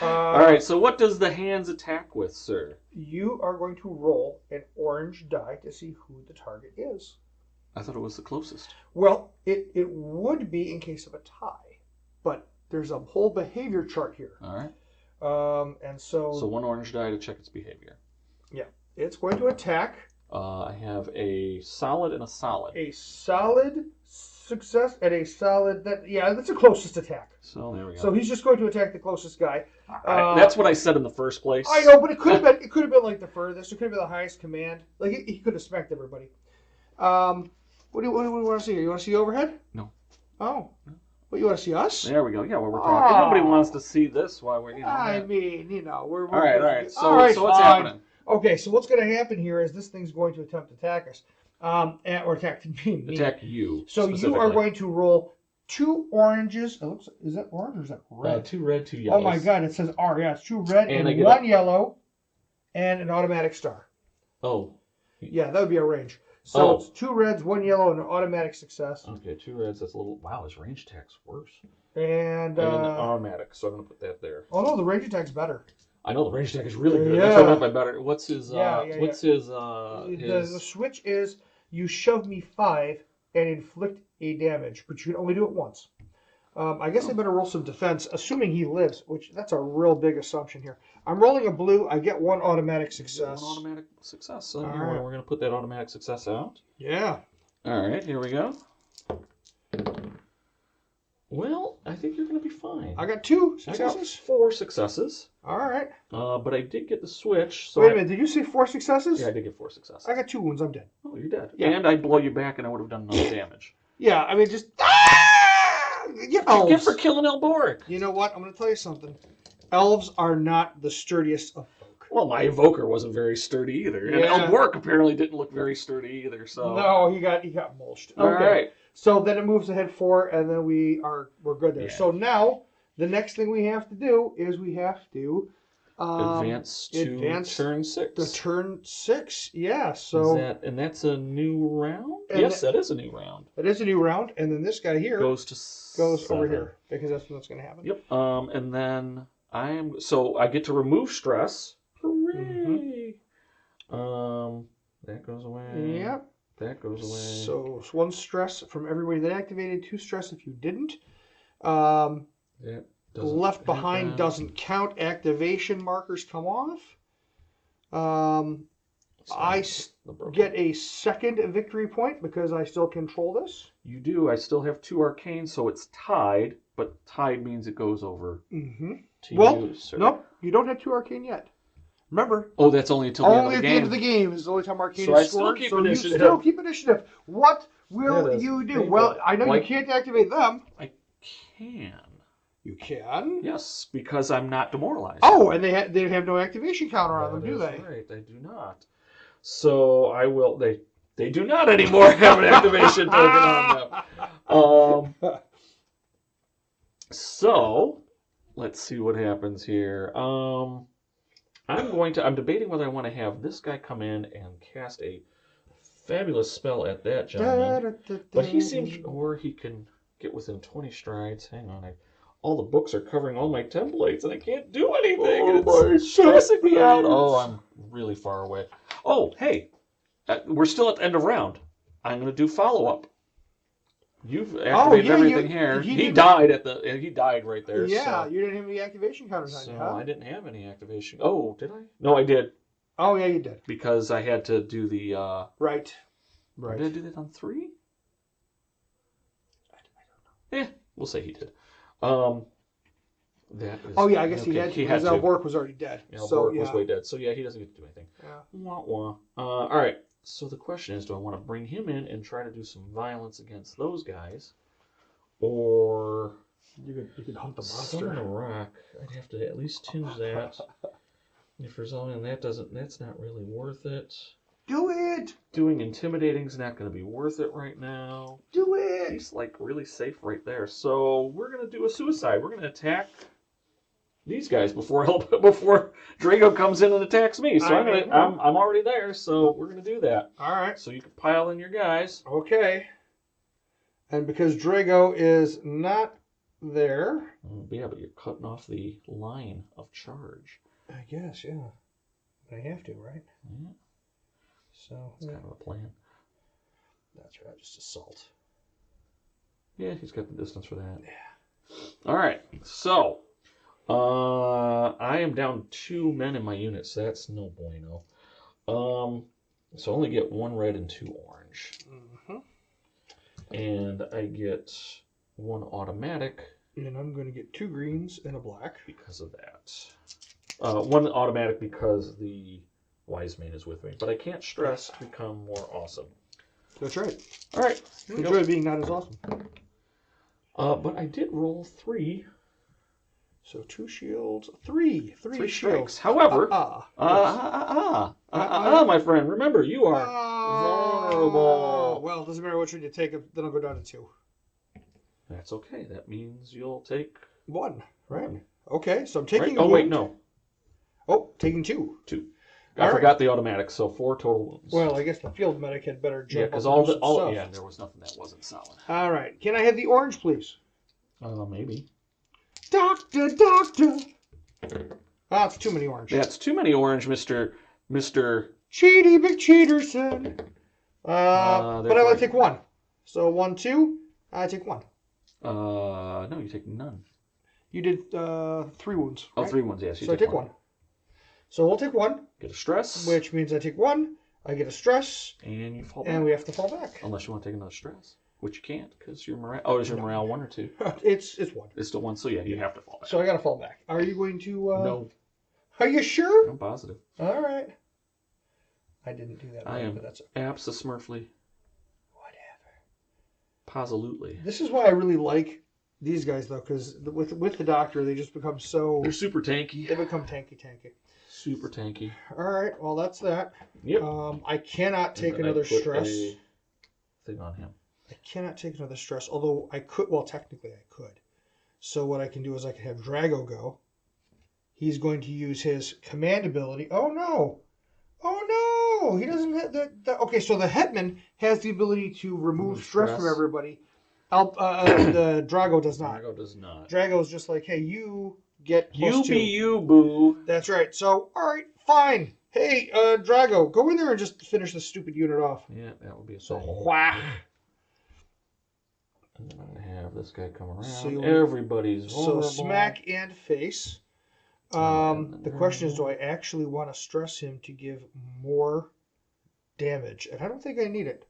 All right. So what does the hands attack with, sir? You are going to roll an orange die to see who the target is. I thought it was the closest. Well, it would be in case of a tie, but there's a whole behavior chart here. All right. And so. So one orange die to check its behavior. Yeah, it's going to attack. I have a solid and a solid. A solid success and a solid that's the closest attack. So there we go. So he's just going to attack the closest guy. That's what I said in the first place. I know, but it could have been like the furthest. It could have been the highest command. Like he could have smacked everybody. What do you want to see here? You want to see overhead? No. Oh. What, you want to see us? There we go. Yeah, well, we're talking. Nobody wants to see this while we're, I mean, we're all right. So what's happening? Okay, so what's going to happen here is this thing's going to attempt to attack us, or attack me. Attack you. So you are going to roll 2 oranges. Is that orange or is that red? 2 red, 2 yellows. Oh my God! It says R. Yeah, it's 2 red and 1 yellow, and an automatic star. Oh. Yeah, that would be a range. So it's 2 reds, 1 yellow, and an automatic success. Okay, 2 reds. That's a little. Wow, his range attack's worse. And automatic. So I'm gonna put that there. Oh no, the range attack's better. I know the range attack is really good. Yeah. That's what I meant by better. What's his? The switch is you shove me 5 and inflict a damage, but you can only do it once. I guess I better roll some defense, assuming he lives, which that's a real big assumption here. I'm rolling a blue. I get one automatic success. One automatic success. So All here, right. we're going to put that automatic success out. Yeah. All right, here we go. Well, I think you're going to be fine. I got 2 I got successes. 4 successes. All right. But I did get the switch. So Wait a minute. Did you say 4 successes? Yeah, I did get 4 successes. I got 2 wounds. I'm dead. Oh, you're dead. Yeah. And I blow you back, and I would have done no damage. Yeah, I mean, just... Get Elves. for killing Elboric. You know what? I'm going to tell you something. Elves are not the sturdiest of folk. Well, my evoker wasn't very sturdy either. And Yeah. Elboric apparently didn't look very sturdy either, so... No, he got mulched. All Okay. right. So then it moves ahead 4, and then we're good there. Yeah. So now the next thing we have to do is we have to Advance to turn 6. The turn 6. Yeah. So And that's a new round? And Yes, that is a new round. it is a new round, and then this guy here Goes over 7. here because that's what's going to happen. Yep. And then I get to remove stress. Hooray! That goes away. Yep. That goes away. So it's 1 stress from everybody that activated, 2 stress if you didn't. That doesn't Left behind happen. doesn't count. Activation markers come off. I get a second victory point because I still control this. You do. I still have 2 arcane, so it's tied. But tied means it goes over Mm-hmm. to Well, you, sir. nope, you don't have 2 arcane yet. Remember, Oh, that's only until the end only of at the the game. end of the game is the only time arcane So I is still scored. keep So initiative. you still keep initiative. What will That is you do? painful. Well, I know Like- you can't activate them. I can. You can. Yes, because I'm not demoralized. Oh, and they have no activation counter on them, That do is they? Right, they do not. So I will. They do not anymore have an activation token on them. So let's see what happens here. I'm debating whether I want to have this guy come in and cast a fabulous spell at that gentleman, but he seems, or he can get within 20 strides. Hang on, all the books are covering all my templates, and I can't do anything. And it's stressing me out. Oh, I'm really far away. Oh, hey, we're still at the end of round. I'm going to do follow up. You've activated everything here. He died right there. Yeah, so. you didn't have any activation counters on you, huh? I didn't have any activation. Oh, did I? No, I did. Oh, yeah, you did. Because I had to do the... Right. Did I do that on 3? I don't know. We'll say he did. That is, Oh, yeah, I guess okay, he had to, he because had to. Alborg was already dead. Yeah, so, Bork was way dead. So, yeah, he doesn't get to do anything. Yeah. Wah, wah. All right. So the question is, do I want to bring him in and try to do some violence against those guys? Or... You could hunt the Summon a monster. rock. I'd have to at least tinge that. If resolving that's not really worth it. Do it! Doing intimidating's not going to be worth it right now. Do it! He's like really safe right there. So we're going to do a suicide. We're going to attack these guys before Drago comes in and attacks me. So I'm already there. So we're going to do that. All right. So you can pile in your guys. Okay. And because Drago is not there... Yeah, but you're cutting off the line of charge. I guess, yeah. But I have to, right? Yeah. So, That's kind of a plan. That's right, just assault. Yeah, he's got the distance for that. Yeah. All right, so I am down 2 men in my unit, so that's no bueno. So I only get 1 red and 2 orange. Mm-hmm. And I get 1 automatic. And I'm going to get 2 greens and a black. Because of that. 1 automatic because the wise man is with me. But I can't stress to become more awesome. That's right. All right. Enjoy being not as awesome. But I did roll 3. So 2 shields, 3 3 shields. strikes. However, my friend, remember you are vulnerable. Well, it doesn't matter which one you take. Then I'll go down to 2. That's okay. That means you'll take 1, right? 1. Okay, so I'm taking. Right? Oh wait, no. Oh, taking 2. 2. I forgot the automatic. So 4 total wounds. Well, I guess the field medic had better jump. Yeah, because there was nothing that wasn't solid. All right, can I have the orange, please? Maybe. Doctor. Ah, it's too many orange. That's too many orange, Mister. Cheaty McCheaterson. But I want to take 1. So 1, 2. I take 1. No, you take none. You did 3 wounds. Oh, right? 3 wounds, yes. So I take 1. So we'll take 1. Get a stress. Which means I take 1. I get a stress. And you fall back. And we have to fall back. Unless you want to take another stress. Which you can't, because your morale... Oh, is your morale 1 or 2? It's 1. It's still 1, so yeah, you have to fall back. So I got to fall back. Are you going to... No. Are you sure? I'm positive. All right. I didn't do that. I right, am but that's okay. abso-smurfly. Whatever. Absolutely. This is why I really like these guys, though, because with the doctor, they just become so... They're super tanky. They become tanky. Super tanky. All right. Well, that's that. Yep. I cannot take another stress. Thing on him. I cannot take another stress, although I could. Well, technically, I could. So what I can do is I can have Drago go. He's going to use his command ability. Oh no! Oh no! He doesn't have the okay. So the Hetman has the ability to remove stress from everybody. The Drago does not. Drago does not. Drago's just like, hey, you get plus You 2. be you, boo. That's right. So all right, fine. Hey, Drago, go in there and just finish this stupid unit off. Yeah, that would be a So thing. whack. And then I'm gonna have this guy come around. So Everybody's vulnerable. So smack and face. The question is, do I actually want to stress him to give more damage? And I don't think I need it.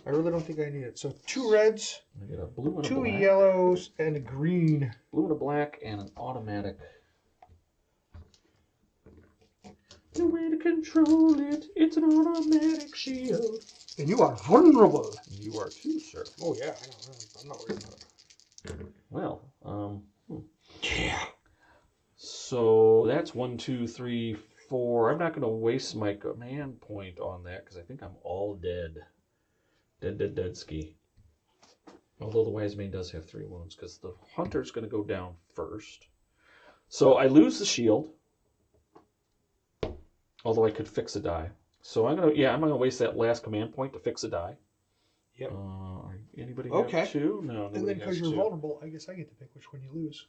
I really don't think I need it. So 2 reds, I get a blue and a 2 black. yellows, and a green. Blue and a black and an automatic. The way to control it, it's an automatic shield. And you are vulnerable. You are too, sir. Oh yeah, I know. I'm not worried about it. Well, Yeah. So that's 1, 2, 3, 4. I'm not going to waste my command point on that because I think I'm all dead. Dead ski. Although the Wise Man does have 3 wounds because the Hunter's going to go down first. So I lose the shield. Although I could fix a die. So I'm gonna waste that last command point to fix a die. Yep. Anybody Okay. have 2? No, nobody And then has because you're 2. vulnerable, I guess I get to pick which one you lose.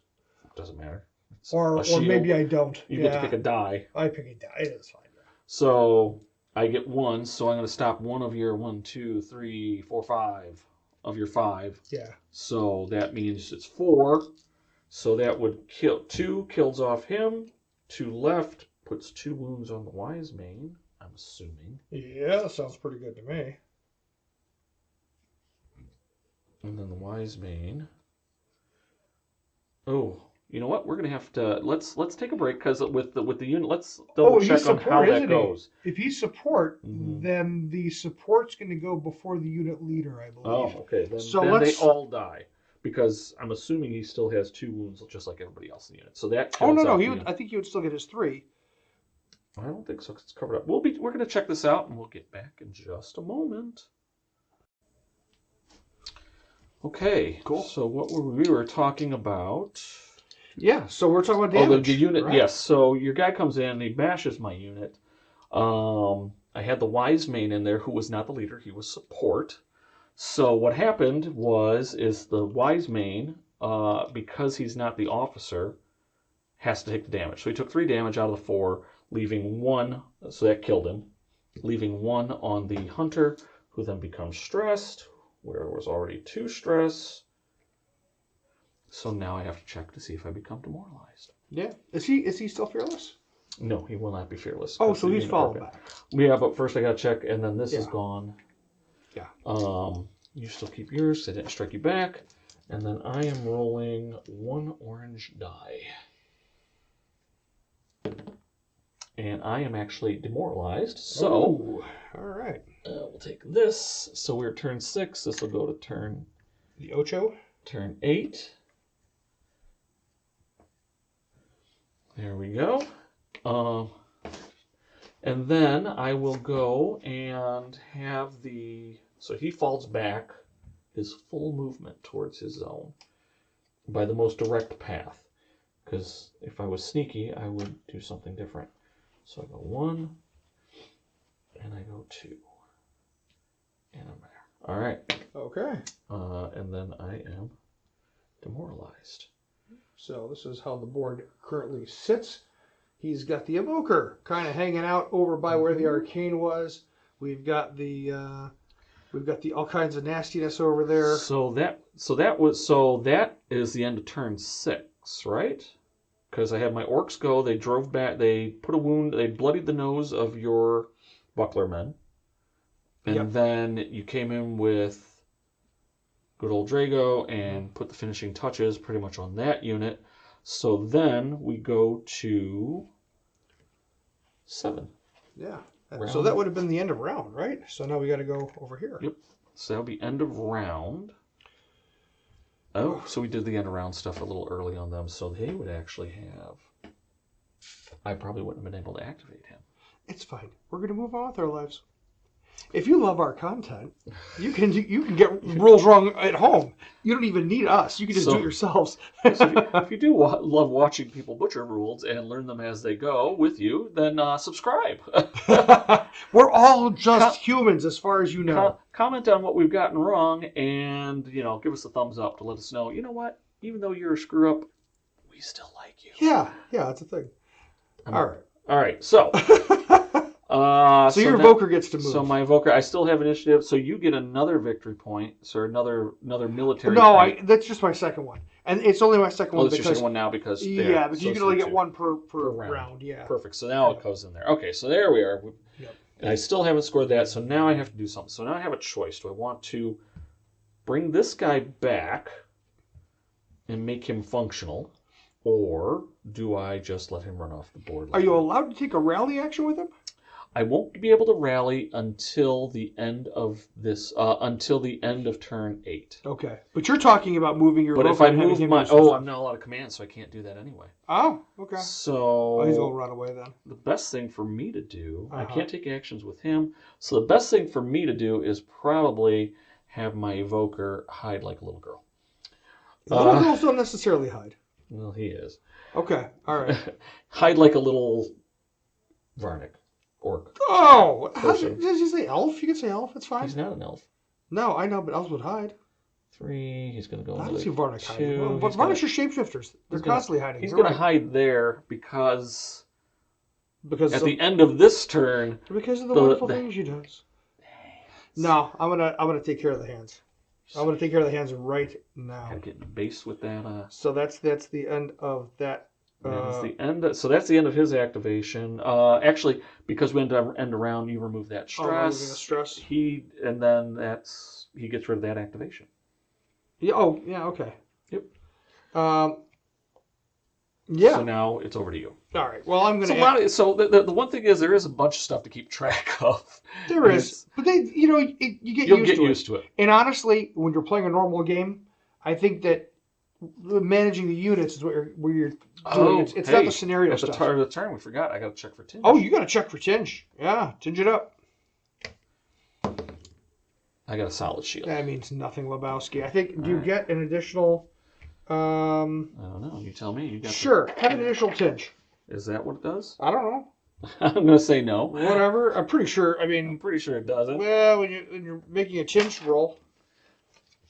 Doesn't matter. It's Or a shield. maybe I don't. You get to pick a die. I pick a die. That's fine. So I get 1, so I'm going to stop 1 of your 1, 2, 3, 4, 5 of your 5. Yeah. So that means it's 4. So that would kill 2, kills off him. 2 left, puts 2 wounds on the Wise Man, I'm assuming. Yeah, that sounds pretty good to me. And then the Wise Man. Oh, you know what? We're gonna have to let's take a break because with the unit, let's double check on how that goes. If he's support, Mhm. then the support's going to go before the unit leader, I believe. Oh, okay. Then, So then let's- they all die because I'm assuming he still has 2 wounds, just like everybody else in the unit. So that. Oh no, kills he out would. I think he would still get his 3. I don't think so. 'Cause it's covered up. We're gonna check this out, and we'll get back in just a moment. Okay. Cool. So we were talking about. Yeah. So we're talking about Oh, damage. the unit, right? yes. So your guy comes in and he bashes my unit. I had the Wise Man in there who was not the leader, he was support. So what happened is the Wise Man, because he's not the officer, has to take the damage. So he took 3 damage out of the 4, leaving 1, so that killed him, leaving 1 on the Hunter, who then becomes stressed, where it was already 2 stress. So now I have to check to see if I become demoralized. Yeah. Is he still fearless? No, he will not be fearless. Oh, so he's falling back. Yeah, but first I gotta check, and then this is Yeah. gone. Yeah. You still keep yours. I didn't strike you back, and then I am rolling 1 orange die, and I am actually demoralized. So Oh, all right. we'll take this. So we're turn 6. This will go to turn The Ocho. 8. There we go. And then I will go and have so he falls back his full movement towards his zone by the most direct path. Because if I was sneaky, I would do something different. So I go 1, and I go 2. And I'm there. All right. Okay. And then I am demoralized. So this is how the board currently sits. He's got the Evoker kind of hanging out over by where the Arcane was. We've got the We've got all kinds of nastiness over there. So that is the end of turn 6, right? Because I had my orcs go. They drove back. They put a wound. They bloodied the nose of your buckler men, and then you came in with good old Drago and put the finishing touches pretty much on that unit. So then we go to 7. Yeah. So that would have been the end of round, right? So now we got to go over here. Yep. So that'll be end of round. Oh, so we did the end of round stuff a little early on them, so they would actually have... I probably wouldn't have been able to activate him. It's fine. We're going to move on with our lives. If you love our content, you can get rules wrong at home. You don't even need us. You can just do it yourselves. If you do love watching people butcher rules and learn them as they go with you, then subscribe. We're all just humans as far as you know. Comment on what we've gotten wrong and, give us a thumbs up to let us know, you know what? Even though you're a screw-up, we still like you. Yeah, that's a thing. All right, so... so your Evoker gets to move. So my Evoker, I still have initiative, so you get another victory point, so another military point. That's just my second one. And it's only my second one because... your second one now because... Yeah, because you can only get one per round. Yeah. Perfect, so now it goes in there. Okay, so there we are. Yep. And I still haven't scored that, so now I have to do something. So now I have a choice. Do I want to bring this guy back and make him functional, or do I just let him run off the board? Are you allowed to take a rally action with him? I won't be able to rally until the end of turn 8. Okay, but you're talking about moving your. But if I move I'm not allowed to command, so I can't do that anyway. Oh, okay. So he's gonna run away then. The best thing for me to do, I can't take actions with him. So the best thing for me to do is probably have my Evoker hide like a little girl. Little girls don't necessarily hide. Well, he is. Okay, all right. Hide like a little Varnic. Orc. Oh! Did you say elf? You can say elf. It's fine. He's not an elf. No, I know, but elves would hide. 3. He's going to go. I don't see Varnic hiding. Well, but Varnics are shapeshifters. They're constantly hiding. He's going to hide there because at the end of this turn. Because of the wonderful things he does. No, I'm gonna take care of the hands. I'm gonna take care of the hands right now. Gotta get base with that. So that's the end of that. That's the end. So that's the end of his activation. Actually, because we end around, you remove that stress. Removing the stress. He gets rid of that activation. Yeah. Oh, yeah. Okay. Yep. Yeah. So now it's over to you. All right. Well, I'm gonna. So the one thing is there is a bunch of stuff to keep track of. There is, but you'll get used to it. And honestly, when you're playing a normal game, I think that managing the units is where you're doing. It's not the scenario stuff. At the turn, we forgot. I got to check for tinge. Oh, you got to check for tinge. Yeah, tinge it up. I got a solid shield. That means nothing, Lebowski. I think. Do you get an additional? I don't know. You tell me. Have an additional tinge. Is that what it does? I don't know. I'm going to say no. Whatever. I'm pretty sure. I'm pretty sure it doesn't. Well, when you're making a tinge roll.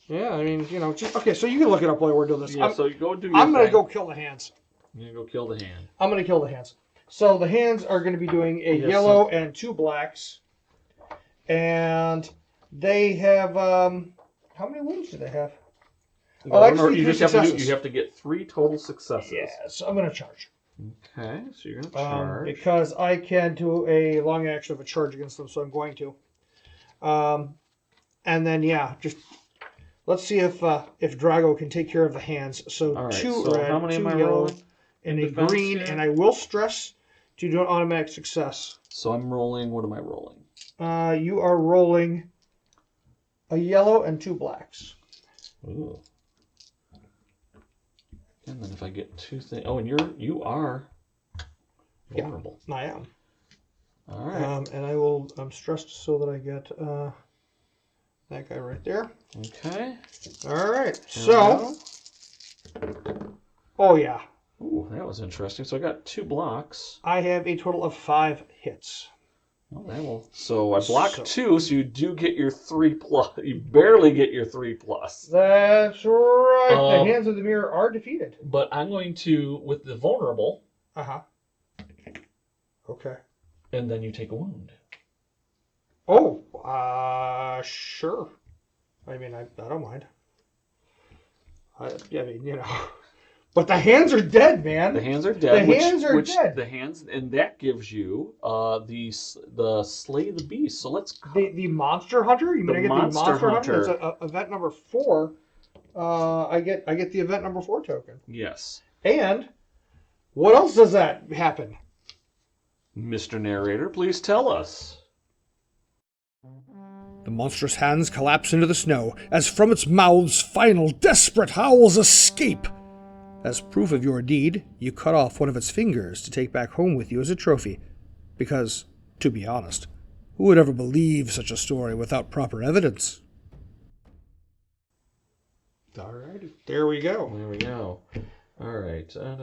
Yeah, I mean, just okay. So you can look it up while we're doing this. Yeah, so you go do. I'm going to go kill the hands. You're going to go kill the hand. I'm going to kill the hands. So the hands are going to be doing a yellow and 2 blacks, and they have how many wounds do they have? Actually, you have to get 3 total successes. Yeah, so I'm going to charge. Okay, so you're going to charge because I can do a long action of a charge against them, so I'm going to. And then just. Let's see if Drago can take care of the hands. So right, 2 so red, how many 2 am I yellow, rolling? and a green, and I will stress to do an automatic success. So I'm rolling. What am I rolling? You are rolling a yellow and 2 blacks. Ooh. And then if I get 2 things, and you are vulnerable. Yeah, I am. All right. And I'm stressed so that I get that guy right there. Okay. All right. So. Oh, yeah. Ooh, that was interesting. So I got 2 blocks. I have a total of 5 hits. Well, that will. So I block 2, so you do get your 3+. You barely get your 3+. That's right. The hands of the mirror are defeated. But I'm going to, with the vulnerable. Okay. And then you take a wound. Oh, sure. I mean, I don't mind. I mean, you know. But the hands are dead, man. The hands are dead. The hands are dead. The hands, and that gives you the slay the beast. So let's the monster hunter. You mean I get the monster hunter? It's event number 4. I get the event number 4 token. Yes. And what else does that happen? Mr. Narrator, please tell us. The monstrous hands collapse into the snow as from its mouths final desperate howls escape. As proof of your deed, you cut off one of its fingers to take back home with you as a trophy. Because, to be honest, who would ever believe such a story without proper evidence? Alrighty, there we go. There we go. Alright. At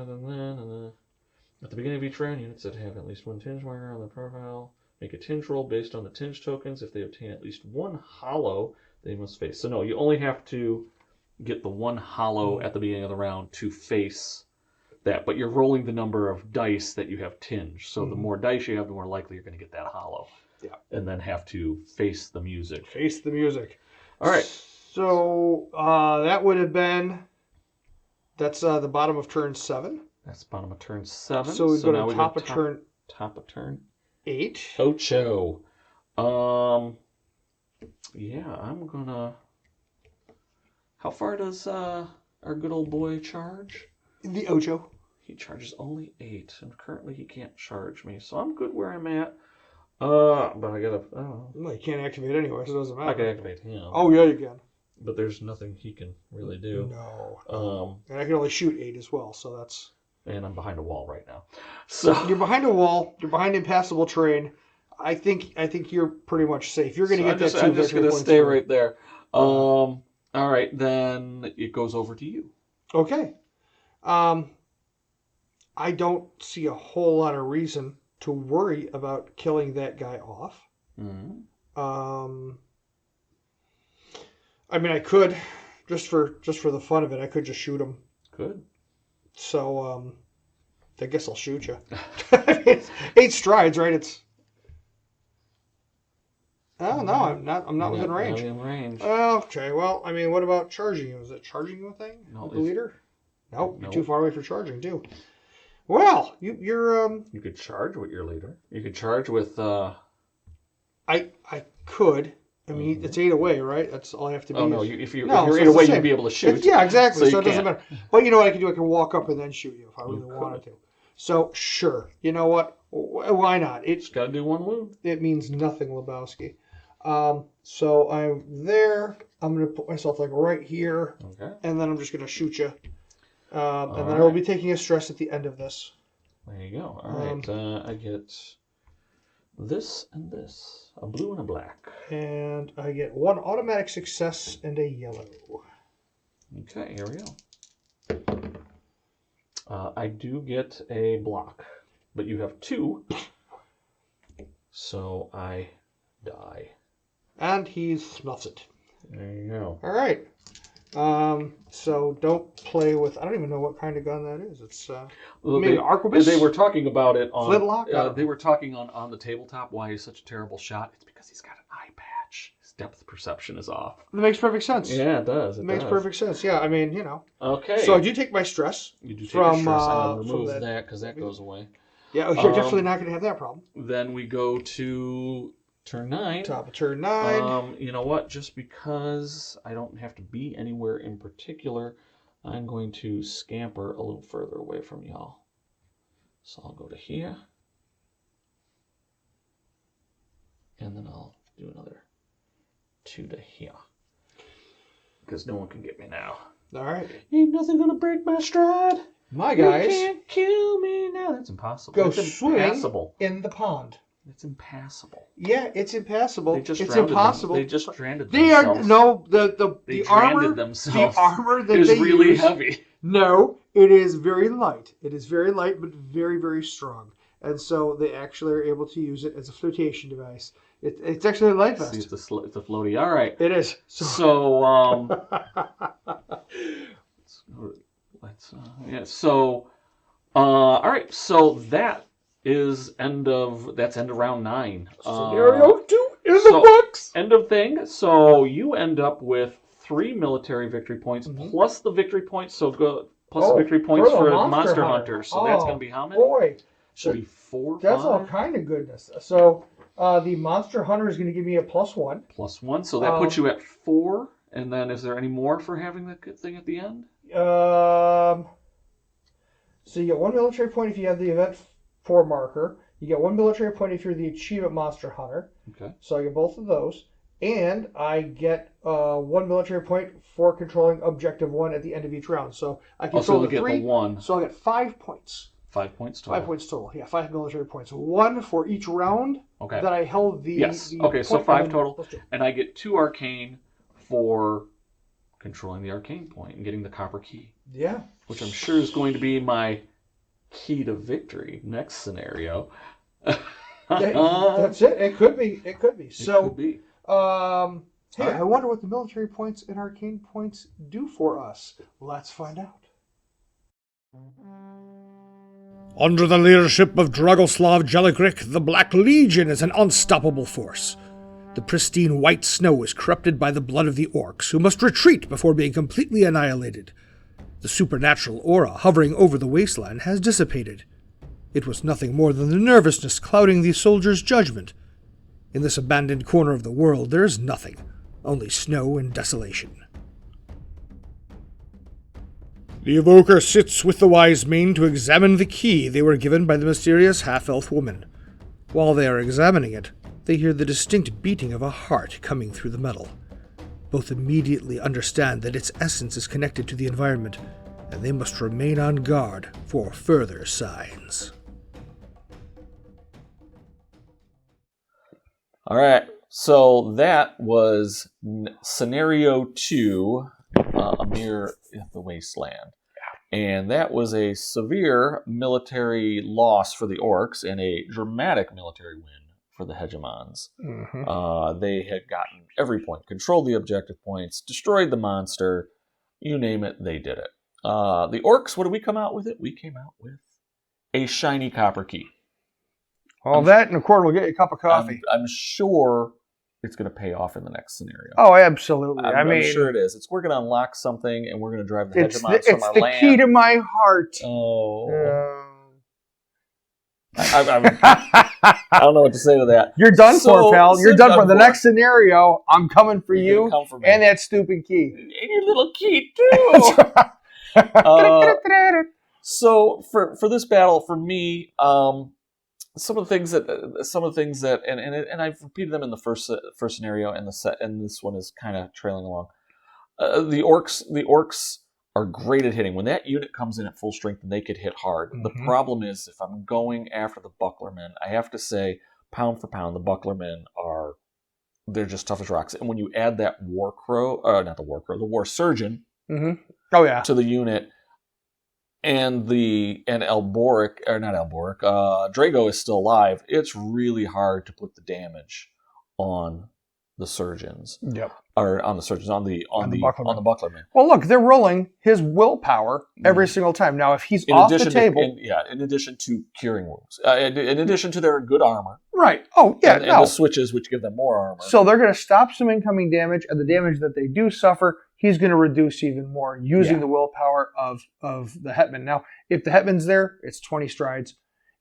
the beginning of each round, units that have at least one tinge marker on their profile make a tinge roll based on the tinge tokens. If they obtain at least one hollow, they must face. So no, you only have to get the one hollow at the beginning of the round to face that. But you're rolling the number of dice that you have tinge. So the more dice you have, the more likely you're going to get that hollow. Yeah. And then have to face the music. Face the music. All right. So that would have been... That's the bottom of turn 7. That's bottom of turn 7. So we go to top of turn... Top of turn 8. Ocho. Yeah, I'm gonna... How far does our good old boy charge? The Ocho. He charges only 8, and currently he can't charge me, so I'm good where I'm at. But I gotta... No, you can't activate anyway, so it doesn't matter. I can activate him. Oh, yeah, you can. But there's nothing he can really do. No. And I can only shoot 8 as well, so that's... And I'm behind a wall right now. So you're behind a wall. You're behind impassable terrain. I think you're pretty much safe. You're going to get that 2 I'm just going to stay right there. All right, then it goes over to you. Okay. I don't see a whole lot of reason to worry about killing that guy off. Mm-hmm. I mean, I could, just for the fun of it, I could just shoot him. Good. So, I guess I'll shoot you. It's 8 strides, right? It's... Oh, no, I'm not within range. Not in range. Okay, well, I mean, what about charging you? Is it charging you a thing? No, with the leader? Nope, Nope. You're too far away for charging, too. Well, you're... You could charge with your leader. You could charge with... I could. I mean, it's 8 away, right? That's all I have to be. Oh, no, if you're so 8 away, you'd be able to shoot. Yeah, exactly. So it you doesn't can't. matter. But you know what I can do? I can walk up and then shoot you if I really wanted to. So, sure. You know what? Why not? Just got to do one wound. It means nothing, Lebowski. So I'm there. I'm going to put myself like right here. Okay. And then I'm just going to shoot you. And then I will be taking a stress at the end of this. There you go. All right. I get this and this. A blue and a black. And I get 1 automatic success and a yellow. Okay, here we go. I do get a block, but you have 2, so I die. And he snuffs it. There you go. All right. So don't play with... I don't even know what kind of gun that is. It's maybe arquebus? They were talking about it on... Flintlock? They were talking on the tabletop why he's such a terrible shot. It's because he's got an eye patch. His depth perception is off. It makes perfect sense. Yeah, it does. It makes perfect sense. Yeah, I mean, you know. Okay. So I do take my stress. You do take from, your stress. I'm going to remove that that because that goes away. Yeah, you're definitely not going to have that problem. Then we go to... Turn 9. Top of turn 9. You know what? Just because I don't have to be anywhere in particular, I'm going to scamper a little further away from y'all. So I'll go to here. And then I'll do another 2 to here. Because no one can get me now. All right. Ain't nothing gonna break my stride. My guys. You can't kill me now. That's impossible. Go It's swing impassable. in the pond. It's impassable. Yeah, it's impassable. They just it's drowned impossible. They just stranded They themselves. are no They the stranded armor. themselves. The armor that It was they really use, heavy. No, it is very light. It is very light, but very, very strong. And so they actually are able to use it as a flotation device. It's actually a life vest. See, it's a floaty. All right. It is. So let's yeah. So all right. So that's end of round 9. Scenario 2 In the books! End of thing. So you end up with 3 military victory points plus the victory points. The victory points for Monster Hunter. So that's going to be how many? Boy. Should be 4, That's 5? all kind of goodness. So the Monster Hunter is going to give me a +1. +1. So that puts you at 4. And then is there any more for having the thing at the end? So you get 1 military point if you have the event 4 marker. You get 1 military point if you're the achievement Monster Hunter. Okay. So I get both of those. And I get 1 military point for controlling Objective 1 at the end of each round. So I control the 3. Get the 1. So I get 5 points. 5 points total. 5 points total. Yeah, 5 military points. 1 for each round that I held the... Yes. The okay, so point 5 total. And I get 2 arcane for controlling the arcane point and getting the copper key. Yeah. Which I'm sure is going to be my key to victory next scenario. That's it. It could be. It could be. So, could be. Hey, I wonder what the military points and arcane points do for us. Let's find out. Under the leadership of Dragoslav Jelligric, the Black Legion is an unstoppable force. The pristine white snow is corrupted by the blood of the orcs, who must retreat before being completely annihilated. The supernatural aura hovering over the wasteland has dissipated. It was nothing more than the nervousness clouding the soldiers' judgment. In this abandoned corner of the world, there is nothing, only snow and desolation. The evoker sits with the wise men to examine the key they were given by the mysterious half-elf woman. While they are examining it, they hear the distinct beating of a heart coming through the metal. Both immediately understand that its essence is connected to the environment, and they must remain on guard for further signs. All right, so that was Scenario 2, Amir the Wasteland. And that was a severe military loss for the orcs and a dramatic military win for the Hegemons. They had gotten every point, controlled the objective points, destroyed the monster, you name it, they did it. The orcs, what did we come out with it? We came out with a shiny copper key. Well, that and a quarter will get you a cup of coffee. I'm sure it's going to pay off in the next scenario. Oh, absolutely. I'm sure it is. We're going to unlock something, and we're going to drive the Hegemons from our land. It's the key to my heart. Oh. I don't know what to say to that. You're done for, pal. You're done for. The next scenario, I'm coming for you. Come for me. And that stupid key. And your little key, too. So, for this battle, for me... Some of the things that, and I've repeated them in the first scenario, and this one is kind of trailing along. The orcs are great at hitting. When that unit comes in at full strength, and they could hit hard. The problem is, if I'm going after the bucklermen, I have to say, pound for pound, the bucklermen they're just tough as rocks. And when you add that Warcrow, the War Surgeon, to the unit. And Drago is still alive. It's really hard to put the damage on the surgeons. Yep. Or on the surgeons, on the bucklermen. Well, look, they're rolling his willpower every single time. Now, if he's off the table, in addition to curing wounds, in addition to their good armor, right? Oh, yeah, and the switches which give them more armor. So they're going to stop some incoming damage, and the damage that they do suffer, he's going to reduce even more using the willpower of the Hetman. Now, if the Hetman's there, it's 20 strides.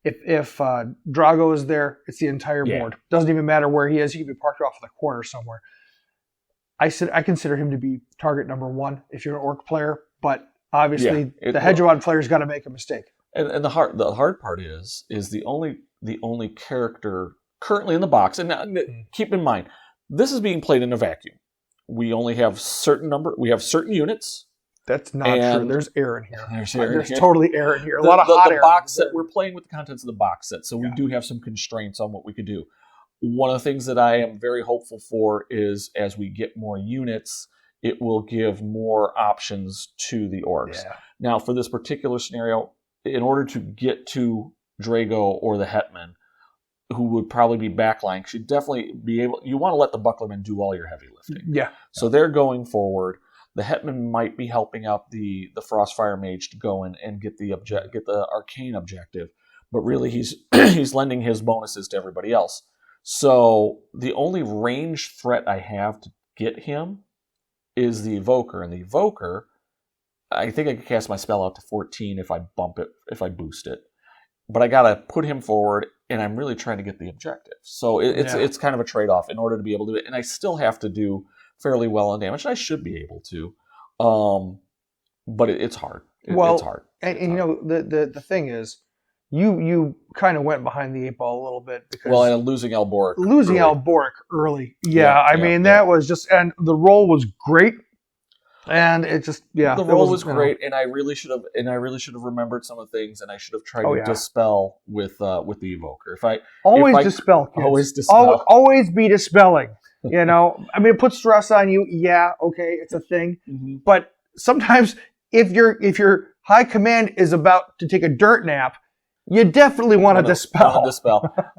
If Drago is there, it's the entire board. Doesn't even matter where he is. He can be parked off in the corner somewhere. I consider him to be target number 1 if you're an orc player, but obviously the Hegemon player's got to make a mistake. And the hard part is the only character currently in the box. And now, keep in mind, this is being played in a vacuum. We only have certain units. That's not true. There's air in here. There's totally air in here. A lot of hot air. The box set, we're playing with the contents of the box set, so we do have some constraints on what we could do. One of the things that I am very hopeful for is as we get more units, it will give more options to the orcs. Yeah. Now, for this particular scenario, in order to get to Drago or the Hetman, who would probably be backline, should definitely be able... You want to let the bucklermen do all your heavy lifting. Yeah. So they're going forward. The Hetman might be helping out the Frostfire Mage to go in and get the arcane objective, but really he's lending his bonuses to everybody else. So the only range threat I have to get him is the Evoker. And the Evoker, I think I can cast my spell out to 14 if I boost it. But I got to put him forward, and I'm really trying to get the objective. So it's kind of a trade-off in order to be able to do it. And I still have to do fairly well on damage, and I should be able to. But it's hard. It's hard. And you know, the thing is, you kind of went behind the 8 ball a little bit because and losing Alboric early. I mean that was just, and the roll was great, and it just the roll was great, and I really should have remembered some of the things, and I should have tried to dispel with the Evoker. Dispel, kids. Always dispel. Always be dispelling. You know, I mean, it puts stress on you. Yeah, okay, it's a thing, but sometimes if your high command is about to take a dirt nap, you definitely want to dispel.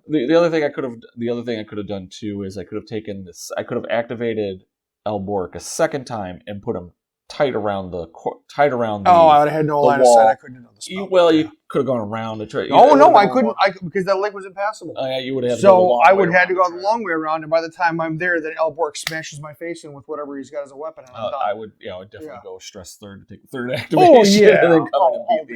The other thing I could have done too is I could have taken this. I could have activated Alboric a second time and put him tight around the. I would have had no line of sight. I couldn't have done the spell. You could have gone around to try. I couldn't. Because that lake was impassable. You would have. So I would have to go the long way around, and by the time I'm there, then Alboric smashes my face in with whatever he's got as a weapon. And I'm done. I would definitely go stress third to take the third activation. And then come in and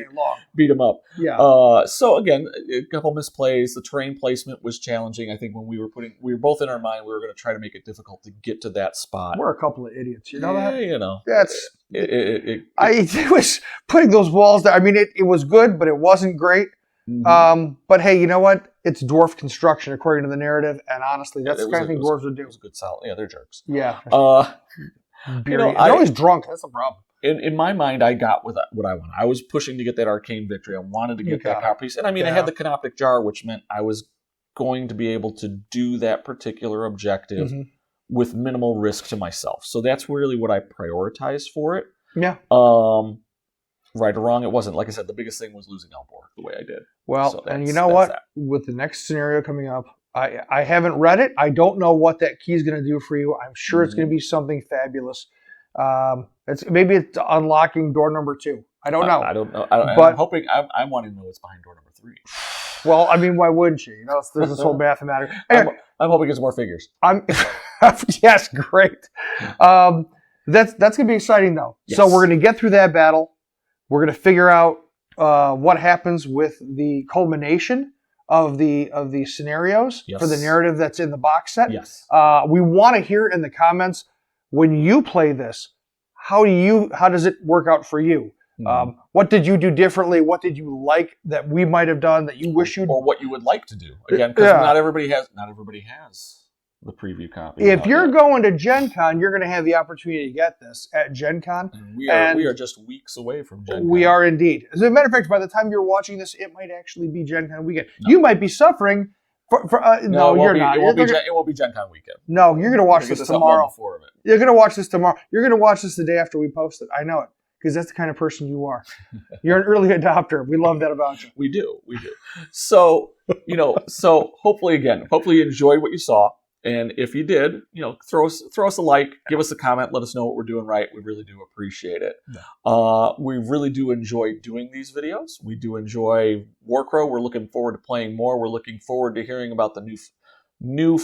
beat him up. Yeah. So again, a couple misplays. The terrain placement was challenging. I think when we were both in our mind, we were going to try to make it difficult to get to that spot. We're a couple of idiots, you know that. You know. That's. It was putting those walls there. I mean, it was good, but it wasn't great. But hey, you know what? It's dwarf construction according to the narrative, and honestly, that's the kind of thing dwarves would do. It was a good solid. Yeah, they're jerks. Yeah. They're always drunk. That's the problem. In my mind, I got what I wanted. I was pushing to get that arcane victory. I wanted to get that copy piece, and I mean, I had the Canoptic Jar, which meant I was going to be able to do that particular objective with minimal risk to myself. So that's really what I prioritized for it. Yeah. Right or wrong, it wasn't. Like I said, the biggest thing was losing Albor the way I did. Well, and you know what? That. With the next scenario coming up, I haven't read it. I don't know what that key is going to do for you. I'm sure it's going to be something fabulous. Maybe it's unlocking door number 2. I don't know. I don't know. But I'm hoping. I'm wanting to know what's behind door number 3. Well, I mean, why wouldn't you? You know, there's this whole mathematics. I'm hoping it's more figures. Yes, great. That's going to be exciting, though. Yes. So we're going to get through that battle. We're going to figure out what happens with the culmination of the scenarios for the narrative that's in the box set. Yes. We want to hear in the comments when you play this. How does it work out for you? What did you do differently? What did you like that we might have done that you wish you'd, or what you would like to do? Again, because not everybody has the preview copy. If you're going to Gen Con, you're going to have the opportunity to get this at Gen Con. And we are just weeks away from Gen Con. We are indeed. As a matter of fact, by the time you're watching this, it might actually be Gen Con weekend. No. You might be suffering. No, you're not. It won't be Gen Con weekend. No, you're going to watch this tomorrow. You're going to watch this tomorrow. You're going to watch this the day after we post it. I know it. Because that's the kind of person you are. You're an early adopter. We love that about you. We do. So, hopefully you enjoyed what you saw. And if you did, throw us a like, give us a comment, let us know what we're doing right. We really do appreciate it. Yeah. We really do enjoy doing these videos. We do enjoy Warcrow. We're looking forward to playing more. We're looking forward to hearing about the new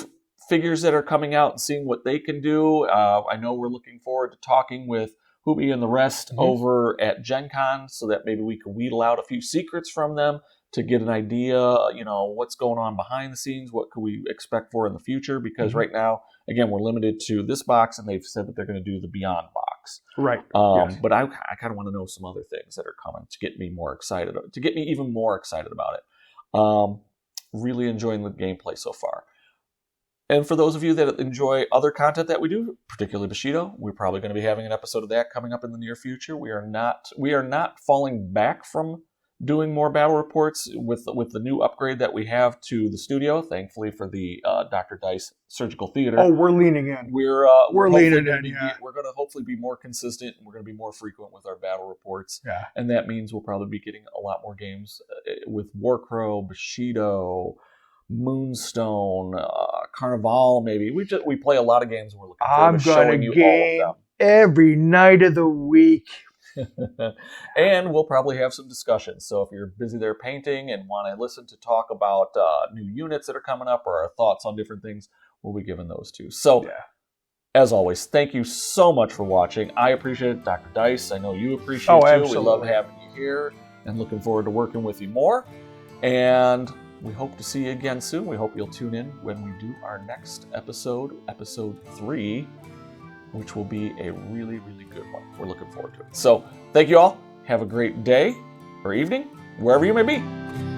figures that are coming out and seeing what they can do. I know we're looking forward to talking with Hoopy and the rest over at Gen Con so that maybe we can wheedle out a few secrets from them to get an idea, what's going on behind the scenes, what could we expect for in the future, because right now, again, we're limited to this box, and they've said that they're going to do the Beyond box. Right. Yes. But I kind of want to know some other things that are coming to get me even more excited about it. Really enjoying the gameplay so far. And for those of you that enjoy other content that we do, particularly Bushido, we're probably going to be having an episode of that coming up in the near future. We are not falling back from doing more battle reports with the new upgrade that we have to the studio. Thankfully for the Dr. Dice Surgical Theater. Oh, we're leaning in. We're leaning in. We're going to hopefully be more consistent, and we're going to be more frequent with our battle reports. Yeah. And that means we'll probably be getting a lot more games with Warcrow, Bushido, Moonstone, Carnival. Maybe we play a lot of games. We're looking forward to showing you all of them every night of the week. And we'll probably have some discussions. So if you're busy there painting and want to listen to talk about new units that are coming up or our thoughts on different things, we'll be giving those too. So, as always, thank you so much for watching. I appreciate it. Dr. Dice, I know you appreciate it too. Absolutely. We love having you here and looking forward to working with you more. And we hope to see you again soon. We hope you'll tune in when we do our next episode, episode 3, which will be a really, really good one. We're looking forward to it. So, thank you all. Have a great day or evening, wherever you may be.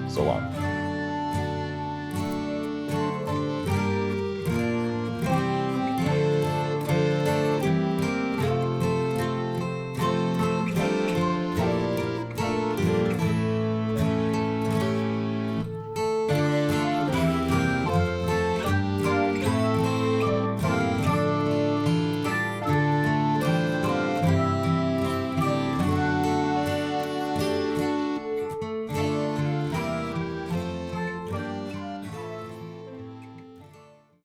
So long.